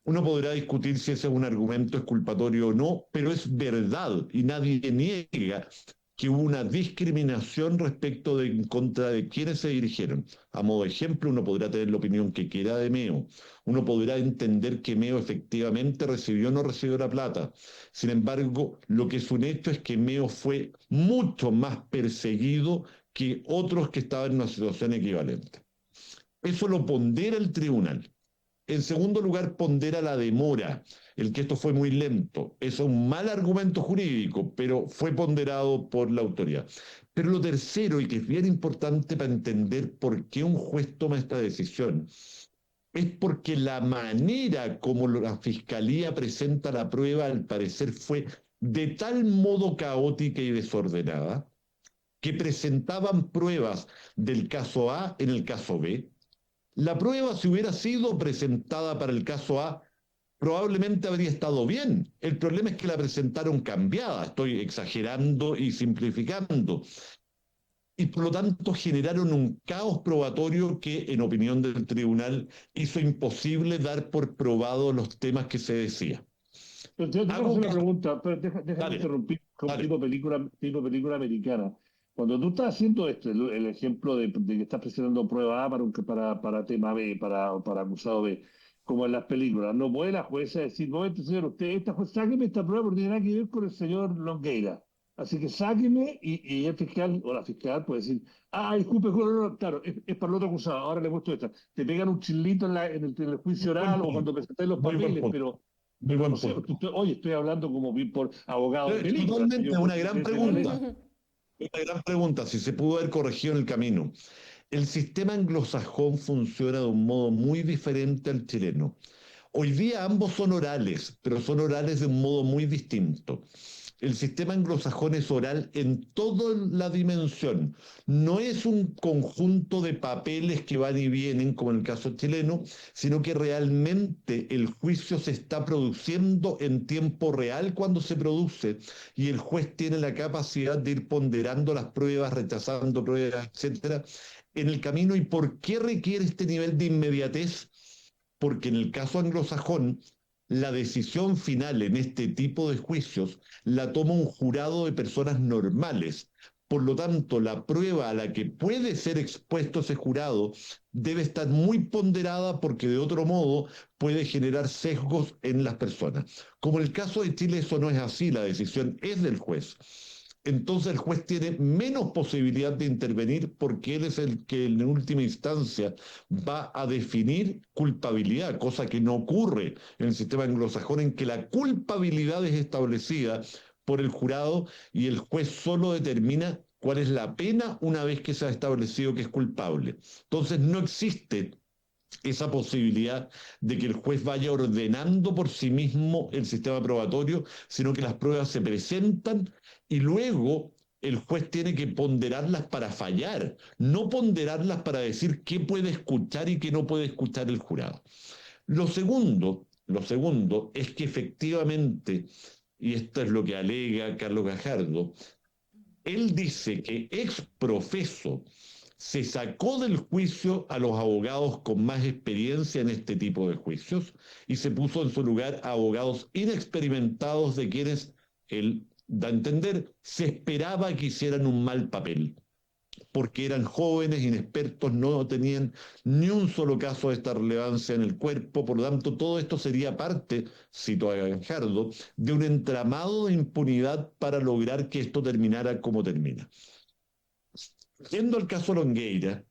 Uno podrá discutir si ese es un argumento exculpatorio o no, pero es verdad y nadie niega que hubo una discriminación respecto de en contra de quienes se dirigieron. A modo de ejemplo, uno podrá tener la opinión que quiera de Meo. Uno podrá entender que Meo efectivamente recibió o no recibió la plata. Sin embargo, lo que es un hecho es que Meo fue mucho más perseguido que otros que estaban en una situación equivalente. Eso lo pondera el tribunal. En segundo lugar, pondera la demora, el que esto fue muy lento. Es un mal argumento jurídico, pero fue ponderado por la autoridad. Pero lo tercero, y que es bien importante para entender por qué un juez toma esta decisión, es porque la manera como la fiscalía presenta la prueba, al parecer, fue de tal modo caótica y desordenada que presentaban pruebas del caso A en el caso B. La prueba, si hubiera sido presentada para el caso A, probablemente habría estado bien. El problema es que la presentaron cambiada. Estoy exagerando y simplificando. Y por lo tanto generaron un caos probatorio que, en opinión del tribunal, hizo imposible dar por probado los temas que se decía. Pero te hacer una pregunta, pero déjame interrumpir con tipo película americana. Cuando tú estás haciendo el ejemplo de que estás presentando prueba A para tema B, para acusado B, como en las películas, no puede la jueza decir, momento, señor, usted, sáqueme esta prueba porque tiene nada que ver con el señor Longueira. Así que sáqueme y el fiscal o la fiscal puede decir, disculpe, no, claro, es para el otro acusado, ahora le he puesto esta. Te pegan un chilito en el juicio oral o cuando presentáis los papeles, pero... No sé, oye, estoy hablando como por abogado de película. Totalmente, es una gran pregunta. Es una gran pregunta, si se pudo haber corregido en el camino. El sistema anglosajón funciona de un modo muy diferente al chileno. Hoy día ambos son orales, pero son orales de un modo muy distinto. El sistema anglosajón es oral en toda la dimensión. No es un conjunto de papeles que van y vienen, como en el caso chileno, sino que realmente el juicio se está produciendo en tiempo real cuando se produce y el juez tiene la capacidad de ir ponderando las pruebas, rechazando pruebas, etcétera, en el camino. ¿Y por qué requiere este nivel de inmediatez? Porque en el caso anglosajón, la decisión final en este tipo de juicios la toma un jurado de personas normales. Por lo tanto, la prueba a la que puede ser expuesto ese jurado debe estar muy ponderada porque de otro modo puede generar sesgos en las personas. Como en el caso de Chile eso no es así, la decisión es del juez. Entonces el juez tiene menos posibilidad de intervenir porque él es el que en última instancia va a definir culpabilidad, cosa que no ocurre en el sistema anglosajón en que la culpabilidad es establecida por el jurado y el juez solo determina cuál es la pena una vez que se ha establecido que es culpable. Entonces no existe esa posibilidad de que el juez vaya ordenando por sí mismo el sistema probatorio, sino que las pruebas se presentan y luego el juez tiene que ponderarlas para fallar, no ponderarlas para decir qué puede escuchar y qué no puede escuchar el jurado. Lo segundo es que efectivamente, y esto es lo que alega Carlos Gajardo, él dice que ex profeso se sacó del juicio a los abogados con más experiencia en este tipo de juicios y se puso en su lugar a abogados inexperimentados de quienes él da a entender se esperaba que hicieran un mal papel porque eran jóvenes, inexpertos, no tenían ni un solo caso de esta relevancia en el cuerpo, por lo tanto todo esto sería parte, cito a Gajardo, de un entramado de impunidad para lograr que esto terminara como termina. Yendo al caso Longueira,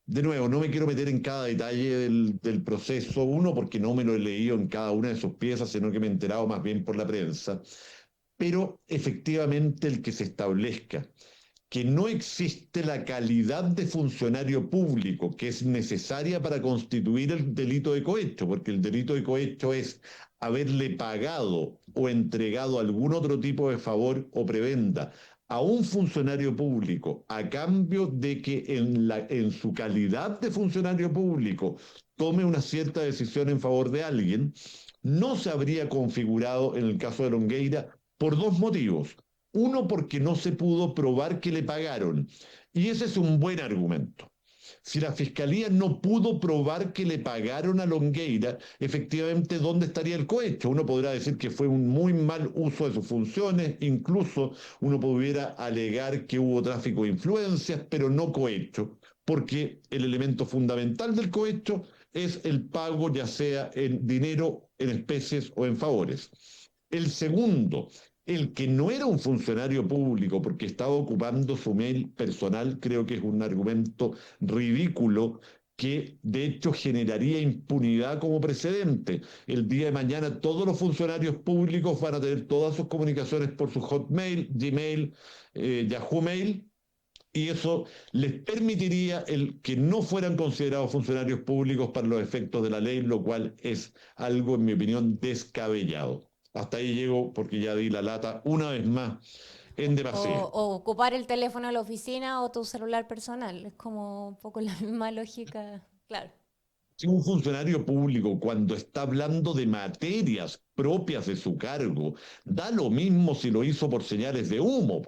de nuevo, no me quiero meter en cada detalle del proceso, uno, porque no me lo he leído en cada una de sus piezas, sino que me he enterado más bien por la prensa, pero efectivamente el que se establezca que no existe la calidad de funcionario público que es necesaria para constituir el delito de cohecho, porque el delito de cohecho es haberle pagado o entregado algún otro tipo de favor o prebenda a un funcionario público a cambio de que en su calidad de funcionario público tome una cierta decisión en favor de alguien, no se habría configurado en el caso de Longueira por dos motivos. Uno, porque no se pudo probar que le pagaron. Y ese es un buen argumento. Si la fiscalía no pudo probar que le pagaron a Longueira, efectivamente, ¿dónde estaría el cohecho? Uno podrá decir que fue un muy mal uso de sus funciones, incluso uno pudiera alegar que hubo tráfico de influencias, pero no cohecho, porque el elemento fundamental del cohecho es el pago, ya sea en dinero, en especies o en favores. El segundo, el que no era un funcionario público porque estaba ocupando su mail personal, creo que es un argumento ridículo que de hecho generaría impunidad como precedente. El día de mañana todos los funcionarios públicos van a tener todas sus comunicaciones por su Hotmail, Gmail, Yahoo Mail, y eso les permitiría el que no fueran considerados funcionarios públicos para los efectos de la ley, lo cual es algo, en mi opinión, descabellado. Hasta ahí llego porque ya di la lata una vez más en demasía. O ocupar el teléfono de la oficina o tu celular personal. Es como un poco la misma lógica. Claro. Si un funcionario público, cuando está hablando de materias propias de su cargo, da lo mismo si lo hizo por señales de humo.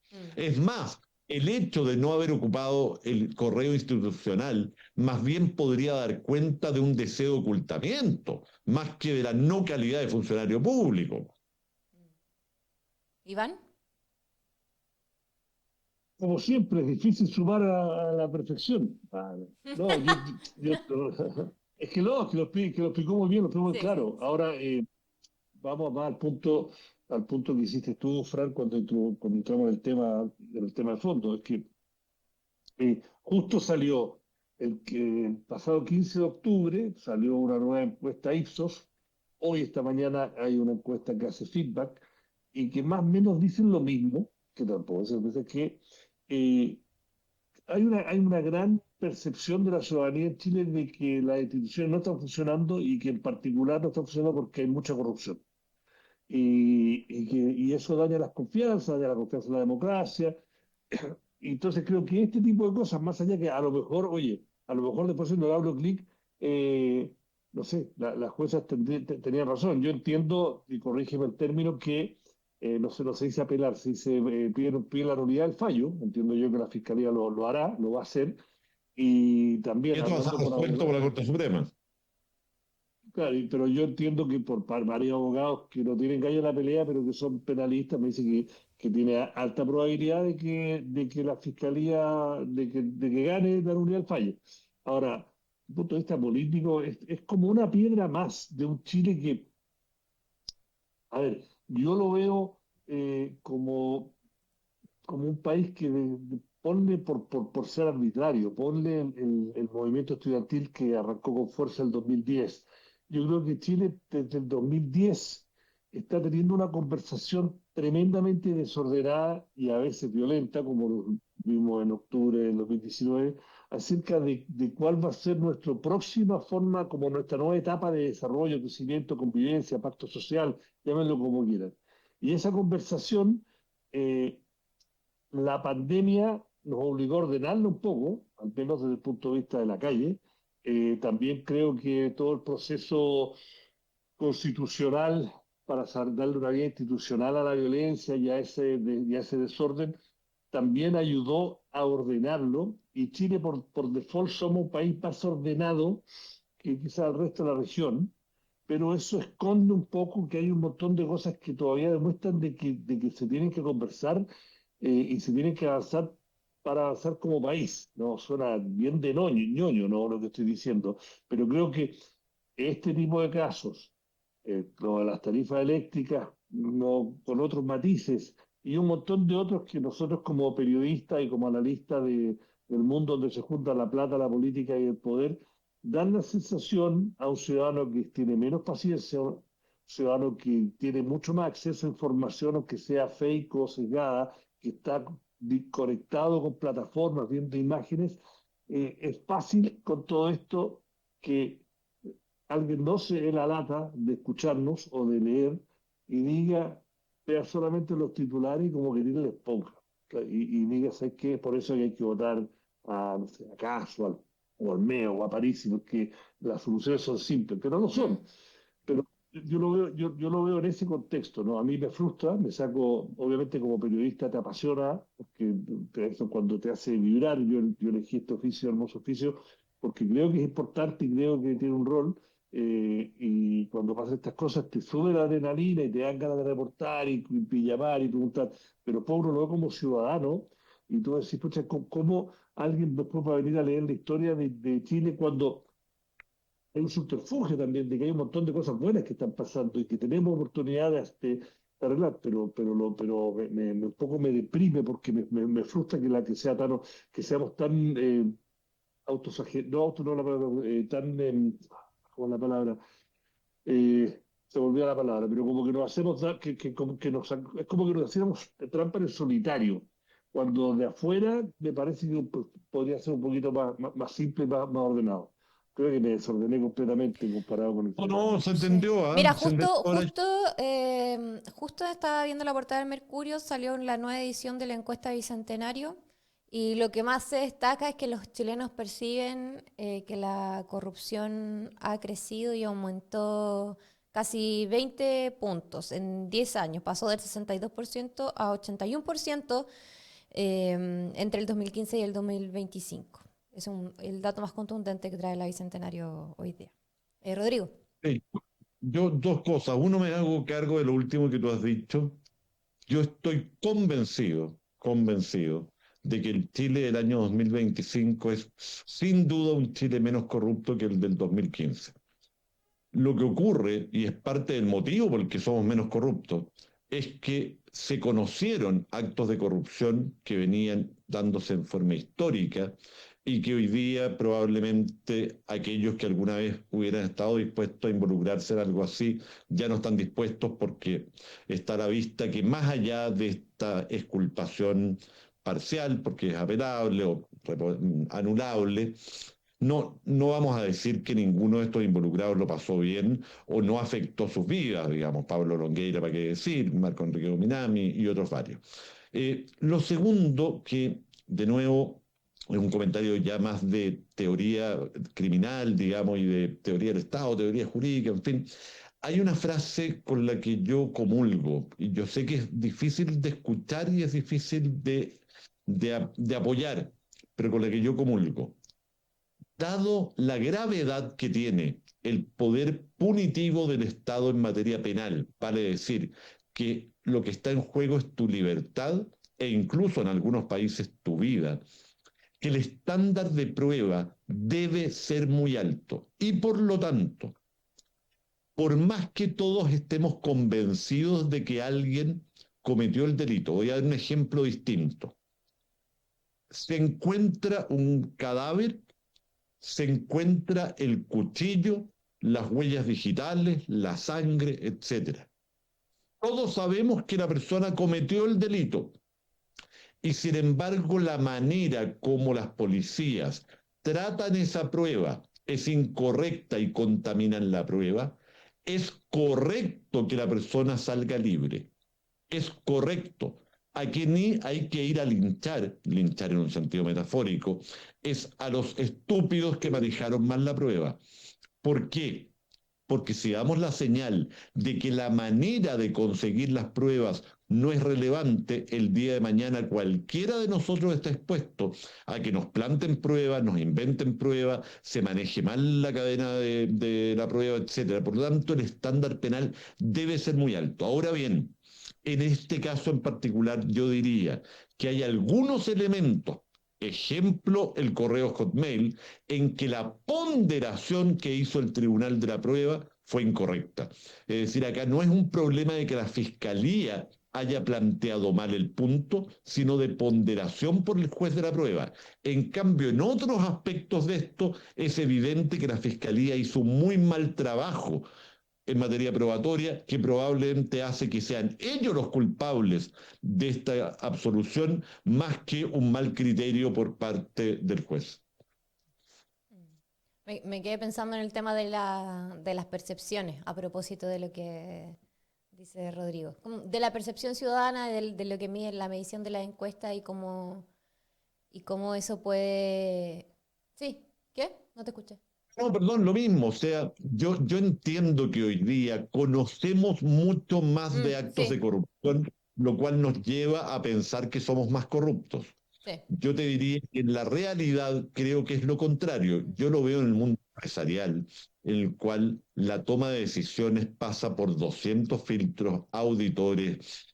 Mm. Es más, el hecho de no haber ocupado el correo institucional más bien podría dar cuenta de un deseo de ocultamiento, más que de la no calidad de funcionario público. ¿Iván? Como siempre, es difícil sumar a la perfección. No, es que no, que lo explicó muy bien, lo explicó muy Sí. claro. Ahora vamos más al punto que hiciste tú, Fran, cuando entramos en el tema de fondo. Es que justo salió el pasado 15 de octubre, salió una nueva encuesta Ipsos. Hoy, esta mañana, hay una encuesta que hace feedback y que más o menos dicen lo mismo, que tampoco es sorpresa, que eh, hay una gran percepción de la ciudadanía en Chile de que las instituciones no están funcionando y que en particular no están funcionando porque hay mucha corrupción. Y eso daña las confianzas, daña la confianza en la democracia. Y entonces creo que este tipo de cosas, más allá que a lo mejor, oye, a lo mejor después si no le hablo clic, eh, no sé, las juezas tenían razón. Yo entiendo, y corrígeme el término, que no se dice apelar, se dice pide la nulidad del fallo. Entiendo yo que la Fiscalía lo hará, lo va a hacer. Y Y también esto va a ser hablando con resuelto por la abogados, Corte Suprema. claro, pero yo entiendo que por varios abogados que no tienen gallo en la pelea, pero que son penalistas, me dicen que tiene alta probabilidad de que la fiscalía, de que gane la unidad del fallo. Ahora, desde el punto de vista político, es como una piedra más de un Chile que, a ver, yo lo veo como un país que ponle por ser arbitrario, ponle el movimiento estudiantil que arrancó con fuerza el 2010. Yo creo que Chile desde el 2010 está teniendo una conversación tremendamente desordenada y a veces violenta, como lo vimos en octubre del 2019, acerca de cuál va a ser nuestra próxima forma, como nuestra nueva etapa de desarrollo, crecimiento, convivencia, pacto social, llámenlo como quieran. Y esa conversación eh, la pandemia nos obligó a ordenarlo un poco, al menos desde el punto de vista de la calle. También creo que todo el proceso constitucional para darle una vía institucional a la violencia y a ese desorden también ayudó a ordenarlo. Y Chile, por default, somos un país más ordenado que quizás el resto de la región, pero eso esconde un poco que hay un montón de cosas que todavía demuestran de que se tienen que conversar y se tienen que avanzar para avanzar como país. No suena bien de ñoño, no lo que estoy diciendo, pero creo que este tipo de casos, lo de las tarifas eléctricas, no, con otros matices y un montón de otros que nosotros como periodistas y como analistas del mundo donde se junta la plata, la política y el poder, dan la sensación a un ciudadano que tiene menos paciencia, un ciudadano que tiene mucho más acceso a información, aunque sea fake o sesgada, que está conectado con plataformas, viendo imágenes, es fácil con todo esto que alguien no se dé la lata de escucharnos o de leer y diga, vea solamente los titulares y como que tiene la esponja. Y diga, ¿sabes qué? Por eso hay que votar a, no sé, a Caso, o al MEO o a París, porque las soluciones son simples, pero no son. Pero yo lo veo en ese contexto, ¿no? A mí me frustra, me saco, obviamente como periodista te apasiona, porque eso cuando te hace vibrar, yo elegí este oficio, hermoso oficio, porque creo que es importante y creo que tiene un rol, y cuando pasan estas cosas te sube la adrenalina y te dan ganas de reportar y llamar y preguntar, pero pobre lo veo como ciudadano, y tú decís, pucha, ¿cómo alguien después va a venir a leer la historia de Chile cuando hay un subterfugio también de que hay un montón de cosas buenas que están pasando y que tenemos oportunidades de arreglar, pero un poco me deprime porque me frustra que la que sea tan, que seamos tan no auto no la palabra, tan ¿cómo es la palabra? Se volvió la palabra, pero como que nos hacemos como que es como que nos hacíamos trampa en el solitario. Cuando de afuera me parece que pues, podría ser un poquito más simple y más ordenado. Creo que me desordené completamente comparado con el No, tema. no, se Sí. entendió, ¿ah? Mira, Se entendió ahora. justo estaba viendo la portada del Mercurio, salió en la nueva edición de la encuesta Bicentenario y lo que más se destaca es que los chilenos perciben que la corrupción ha crecido y aumentó casi 20 puntos en 10 años, pasó del 62% a 81% entre el 2015 y el 2025. Es el dato más contundente que trae la Bicentenario hoy día. Rodrigo. Sí. Yo, dos cosas. Uno, me hago cargo de lo último que tú has dicho. Yo estoy convencido de que el Chile del año 2025 es sin duda un Chile menos corrupto que el del 2015. Lo que ocurre, y es parte del motivo por el que somos menos corruptos, es que se conocieron actos de corrupción que venían dándose en forma histórica y que hoy día probablemente aquellos que alguna vez hubieran estado dispuestos a involucrarse en algo así ya no están dispuestos porque está a la vista que más allá de esta exculpación parcial, porque es apelable, o anulable. No, no vamos a decir que ninguno de estos involucrados lo pasó bien o no afectó sus vidas, digamos, Pablo Longueira, para qué decir, Marco Enrique Dominami y otros varios. Lo segundo, que de nuevo es un comentario ya más de teoría criminal, digamos, y de teoría del Estado, teoría jurídica, en fin. Hay una frase con la que yo comulgo, y yo sé que es difícil de escuchar y es difícil de apoyar, pero con la que yo comulgo. Dado la gravedad que tiene el poder punitivo del Estado en materia penal, vale decir que lo que está en juego es tu libertad e incluso en algunos países tu vida, que el estándar de prueba debe ser muy alto y por lo tanto, por más que todos estemos convencidos de que alguien cometió el delito, voy a dar un ejemplo distinto. Se encuentra un cadáver, se encuentra el cuchillo, las huellas digitales, la sangre, etcétera. Todos sabemos que la persona cometió el delito y sin embargo la manera como las policías tratan esa prueba es incorrecta y contaminan la prueba. Es correcto que la persona salga libre. Es correcto. Aquí ni hay que ir a linchar en un sentido metafórico, es a los estúpidos que manejaron mal la prueba. ¿Por qué? Porque si damos la señal de que la manera de conseguir las pruebas no es relevante, el día de mañana cualquiera de nosotros está expuesto a que nos planten pruebas, nos inventen pruebas, se maneje mal la cadena de la prueba, etcétera. Por lo tanto, el estándar penal debe ser muy alto. Ahora bien, en este caso en particular, yo diría que hay algunos elementos, ejemplo, el correo Hotmail, en que la ponderación que hizo el Tribunal de la Prueba fue incorrecta. Es decir, acá no es un problema de que la Fiscalía haya planteado mal el punto, sino de ponderación por el juez de la prueba. En cambio, en otros aspectos de esto, es evidente que la Fiscalía hizo un muy mal trabajo en materia probatoria que probablemente hace que sean ellos los culpables de esta absolución más que un mal criterio por parte del juez. Me quedé pensando en el tema de las percepciones, a propósito de lo que dice Rodrigo. De la percepción ciudadana, de lo que mide la medición de la encuesta y cómo eso puede... Sí, ¿qué? No te escuché. No, perdón, lo mismo. O sea, yo entiendo que hoy día conocemos mucho más de actos de Sí, corrupción, lo cual nos lleva a pensar que somos más corruptos. sí. Yo te diría que en la realidad creo que es lo contrario. Yo lo veo en el mundo empresarial, en el cual la toma de decisiones pasa por 200 filtros, auditores,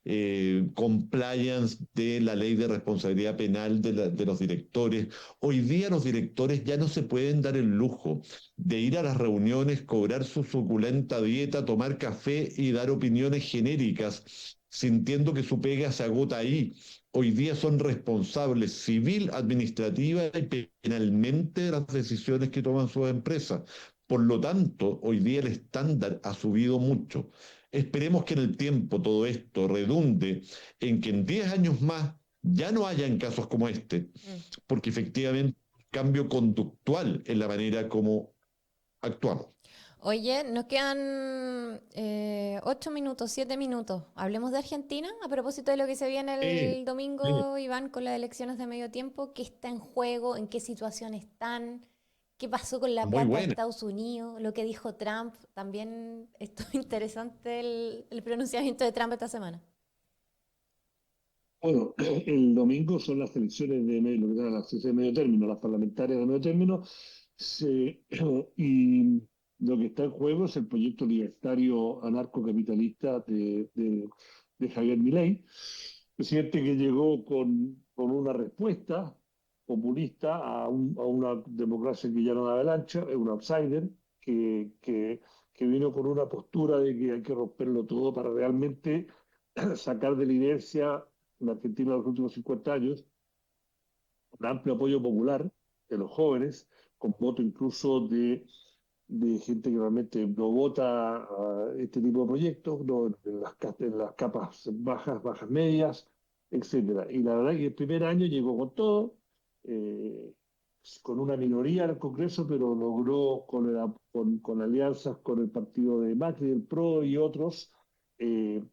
compliance de la ley de responsabilidad penal de los directores. Hoy día los directores ya no se pueden dar el lujo de ir a las reuniones, cobrar su suculenta dieta, tomar café y dar opiniones genéricas, sintiendo que su pega se agota ahí. Hoy día son responsables civil, administrativa y penalmente de las decisiones que toman sus empresas. Por lo tanto, hoy día el estándar ha subido mucho. Esperemos que en el tiempo todo esto redunde en que en 10 años más ya no hayan casos como este, Mm. porque efectivamente cambio conductual en la manera como actuamos. Oye, nos quedan 8 minutos, 7 minutos. Hablemos de Argentina, a propósito de lo que se viene Sí, el sí. domingo, Iván, con las elecciones de medio tiempo. ¿Qué está en juego? ¿En qué situación están? ¿Qué pasó con la Muy plata de buena. Estados Unidos? Lo que dijo Trump. También estuvo interesante el pronunciamiento de Trump esta semana. Bueno, el domingo son las elecciones lo que llaman las elecciones de medio término, las parlamentarias de medio término, se- y lo que está en juego es el proyecto libertario anarcocapitalista de Javier Milei, presidente que llegó con una respuesta populista a una democracia que ya no da el ancho, es un outsider, que, que, que vino con una postura de que hay que romperlo todo para realmente sacar de la inercia en Argentina en los últimos 50 años, un amplio apoyo popular de los jóvenes, con voto incluso de gente que realmente no vota a este tipo de proyectos, no, en las capas bajas, bajas medias, etcétera. Y la verdad que el primer año llegó con todo, con una minoría en el Congreso, pero logró con alianzas con el partido de Macri, el PRO y otros, eh,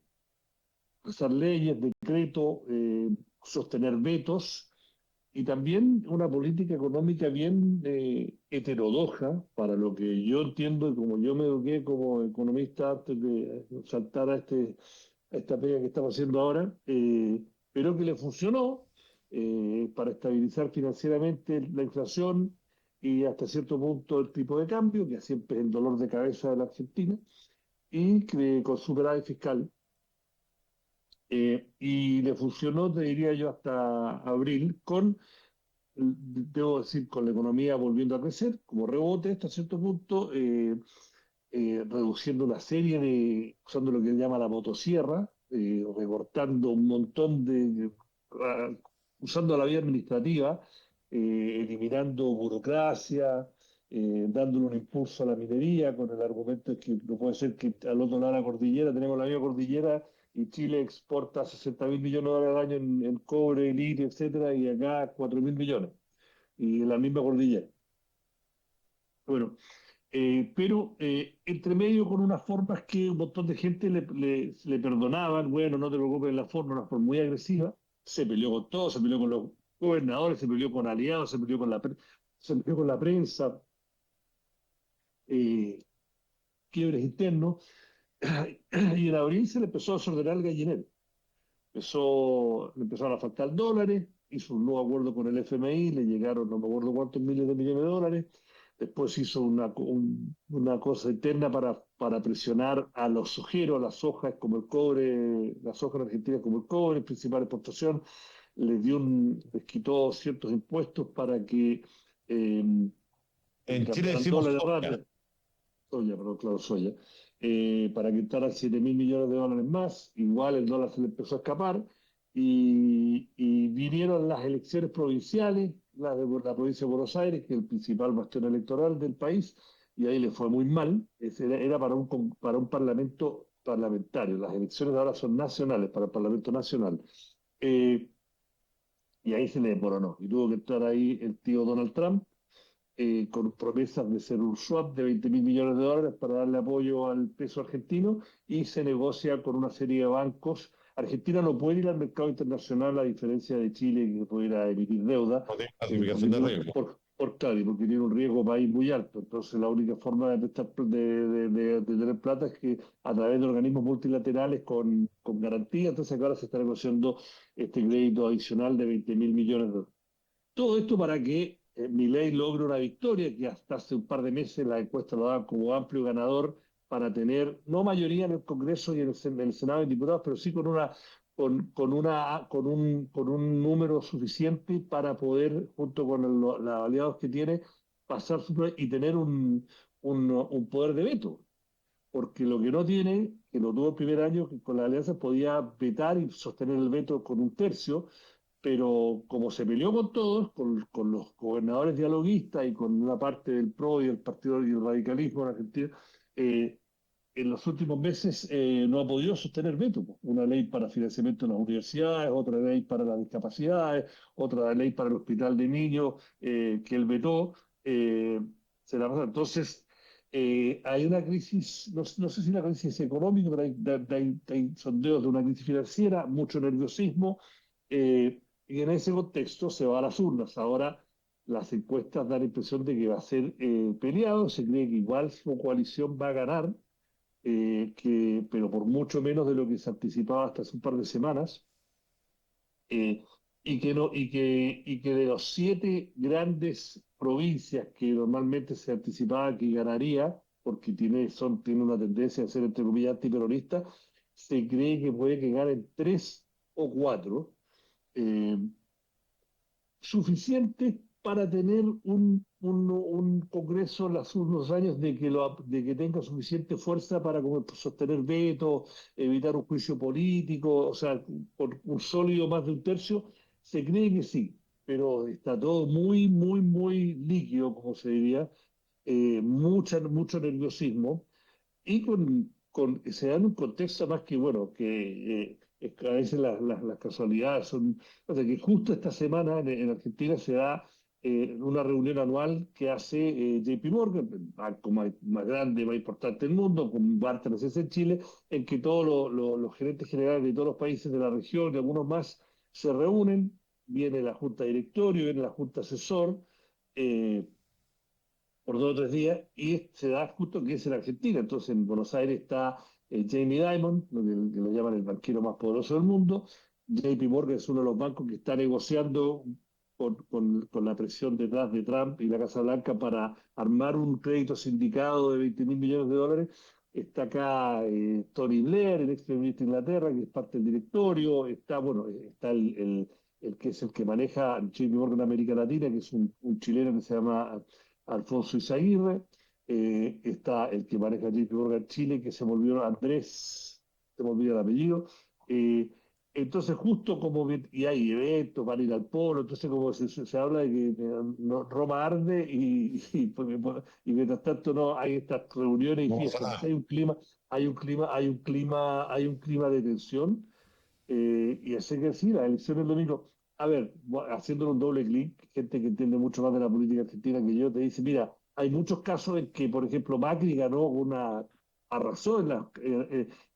pasar leyes, decretos, sostener vetos y también una política económica bien heterodoxa, para lo que yo entiendo y como yo me eduqué como economista antes de saltar a esta pega que estamos haciendo ahora, pero que le funcionó para estabilizar financieramente la inflación y hasta cierto punto el tipo de cambio, que siempre es el dolor de cabeza de la Argentina, y que, con superávit fiscal. Y le funcionó, te diría yo, hasta abril, debo decir, con la economía volviendo a crecer, como rebote hasta cierto punto, reduciendo una serie usando lo que él llama la motosierra, recortando un montón ah, usando la vía administrativa, eliminando burocracia, dándole un impulso a la minería, con el argumento de que no puede ser que al otro lado de la cordillera, tenemos la misma cordillera, y Chile exporta 60.000 millones de dólares al año en cobre, litio, etcétera, y acá 4.000 millones, y en la misma cordillera. Bueno, pero entre medio con unas formas que un montón de gente le perdonaban, bueno, no te preocupes, la forma, una forma muy agresiva, se peleó con todos, se peleó con los gobernadores, se peleó con aliados, se peleó con se peleó con la prensa, eh, quiebres internos, y en abril se le empezó a desordenar el gallinero. Le empezaron a faltar dólares, hizo un nuevo acuerdo con el FMI, le llegaron no me acuerdo cuántos miles de millones de dólares. Después hizo una cosa interna para presionar a los ojeros, a las sojas como el cobre, las sojas en Argentina como el cobre, principal exportación. Les quitó ciertos impuestos para que En Chile cambiaran decimos dólares soja. rápido. Soya, perdón, claro, soya. Para que entraran 7.000 millones de dólares más. Igual el dólar se le empezó a escapar y vinieron las elecciones provinciales, la provincia de Buenos Aires, que es el principal bastión electoral del país, y ahí le fue muy mal. Era para un parlamentario. Las elecciones ahora son nacionales, para el Parlamento Nacional. Eh, y ahí se le desmoronó. Y tuvo que entrar ahí el tío Donald Trump, con promesas de ser un swap de 20.000 millones de dólares para darle apoyo al peso argentino, y se negocia con una serie de bancos. Argentina no puede ir al mercado internacional, a diferencia de Chile, que pudiera emitir deuda, No tiene clasificación de riesgo. claro, y porque tiene un riesgo país muy alto. Entonces, la única forma de, prestar, de tener plata es que a través de organismos multilaterales con garantía. Entonces, ahora se está negociando este crédito adicional de 20.000 millones de dólares. Todo esto para que Milei logre una victoria, que hasta hace un par de meses la encuesta lo daba como amplio ganador, para tener no mayoría en el Congreso y en el Senado de Diputados, pero sí con un número suficiente para poder, junto con los aliados que tiene, pasar y tener un poder de veto. Porque lo que no tiene, que lo tuvo el primer año, que con la alianza podía vetar y sostener el veto con un tercio, pero como se peleó con todos, con los gobernadores dialoguistas y con una parte del PRO y el partido y el radicalismo en Argentina, eh, en los últimos meses no ha podido sostener veto. Una ley para financiamiento de las universidades, otra ley para las discapacidades, otra ley para el hospital de niños, que él vetó, eh, se la pasa. Entonces, hay una crisis, no sé si una crisis económica, pero hay sondeos de una crisis financiera, mucho nerviosismo, y en ese contexto se va a las urnas. Ahora las encuestas dan la impresión de que va a ser peleado, se cree que igual su coalición va a ganar, pero por mucho menos de lo que se anticipaba hasta hace un par de semanas, eh, y que de los 7 grandes provincias que normalmente se anticipaba que ganaría, porque tiene una tendencia a ser, entre comillas, antiperonista, se cree que puede que ganen 3 o 4, eh, suficientes para tener un Congreso en los últimos años de que tenga suficiente fuerza para sostener veto, evitar un juicio político, o sea, por un sólido más de un tercio. Se cree que sí, pero está todo muy, muy, muy líquido, como se diría, mucho nerviosismo, y se da en un contexto más que, bueno, que a veces las casualidades son... O sea, que justo esta semana en Argentina se da una reunión anual que hace JP Morgan, el banco más grande, más importante del mundo, con parte presencia en Chile, en que todos los gerentes generales de todos los países de la región y algunos más se reúnen, viene la junta de directorio, viene la junta asesor, eh, por 2 o 3 días, y se da justo que es en Argentina. Entonces en Buenos Aires está Jamie Dimon, que lo llaman el banquero más poderoso del mundo. JP Morgan es uno de los bancos que está negociando con la presión detrás de Trump y la Casa Blanca para armar un crédito sindicado de 20.000 millones de dólares. Está acá Tony Blair, el ex primer ministro de Inglaterra, que es parte del directorio. Está, bueno, está el que es el que maneja JP Morgan América Latina, que es un chileno que se llama Alfonso Izaguirre. Está el que maneja JP Morgan Chile, que se volvió Andrés, se me olvidó el apellido. Eh, entonces, justo como y hay eventos, van a ir al polo, entonces como se habla de que Roma arde y mientras tanto no hay estas reuniones y No pasa fiestas. nada. Entonces hay un clima de tensión, y así que sí, las elecciones del domingo. A ver, haciéndole un doble clic, gente que entiende mucho más de la política argentina que yo, te dice, mira, hay muchos casos en que, por ejemplo, Macri arrasó en las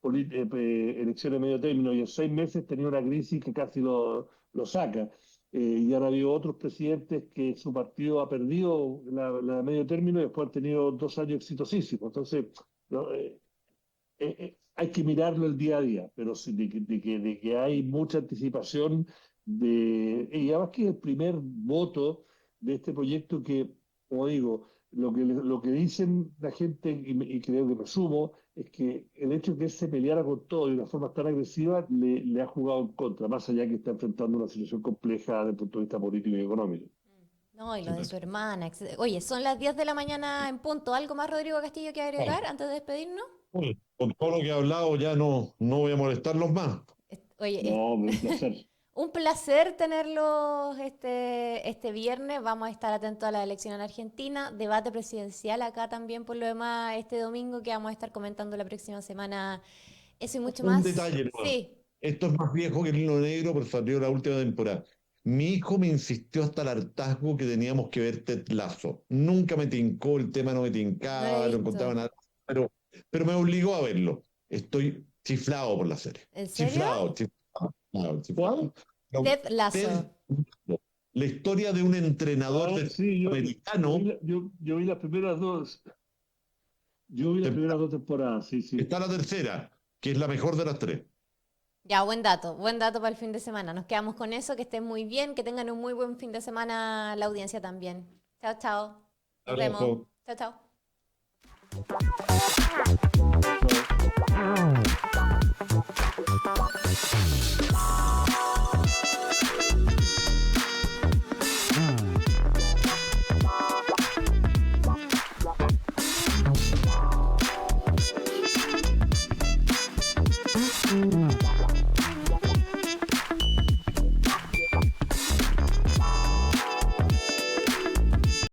elecciones de medio término y en 6 meses tenía una crisis que casi lo saca. Y ahora ha habido otros presidentes que su partido ha perdido la de medio término y después han tenido 2 años exitosísimos. Entonces, ¿no? Hay que mirarlo el día a día, pero sí, de que hay mucha anticipación y además que el primer voto de este proyecto que, como digo, lo que dicen la gente, y creo que me sumo, es que el hecho de que él se peleara con todo de una forma tan agresiva le ha jugado en contra, más allá que está enfrentando una situación compleja desde el punto de vista político y económico. No, y lo Sí, de pues. su hermana. Oye, son las 10 de la mañana en punto. ¿Algo más, Rodrigo Castillo, que agregar antes de despedirnos? Bueno, con todo lo que he hablado ya no voy a molestarlos más. Oye, No, un placer. un placer tenerlos este viernes. Vamos a estar atentos a la elección en Argentina. Debate presidencial acá también, por lo demás, este domingo, que vamos a estar comentando la próxima semana. Eso y mucho Un más. detalle nomás. Sí. Esto es más viejo que el Hilo Negro, pero salió la última temporada. Mi hijo me insistió hasta el hartazgo que teníamos que ver Ted Lasso. Nunca me tincó, el tema no me No lo he tincaba, no encontraba visto. nada, pero me obligó a verlo. Estoy chiflado por la serie. ¿En serio? Chiflado, chiflado, chiflado. ¿Cuál? Pero Ted Lasso. Ted Lasso, la historia de un entrenador Ah, de sí, americano, yo vi las primeras dos. Yo vi las primeras 2 temporadas, sí, sí. está la tercera, que es la mejor de las tres. Ya, buen dato para el fin de semana. Nos quedamos con eso, que estén muy bien, que tengan un muy buen fin de semana la audiencia también. Chao, chao. Nos vemos. Abrazo. Chao, chao. Chao.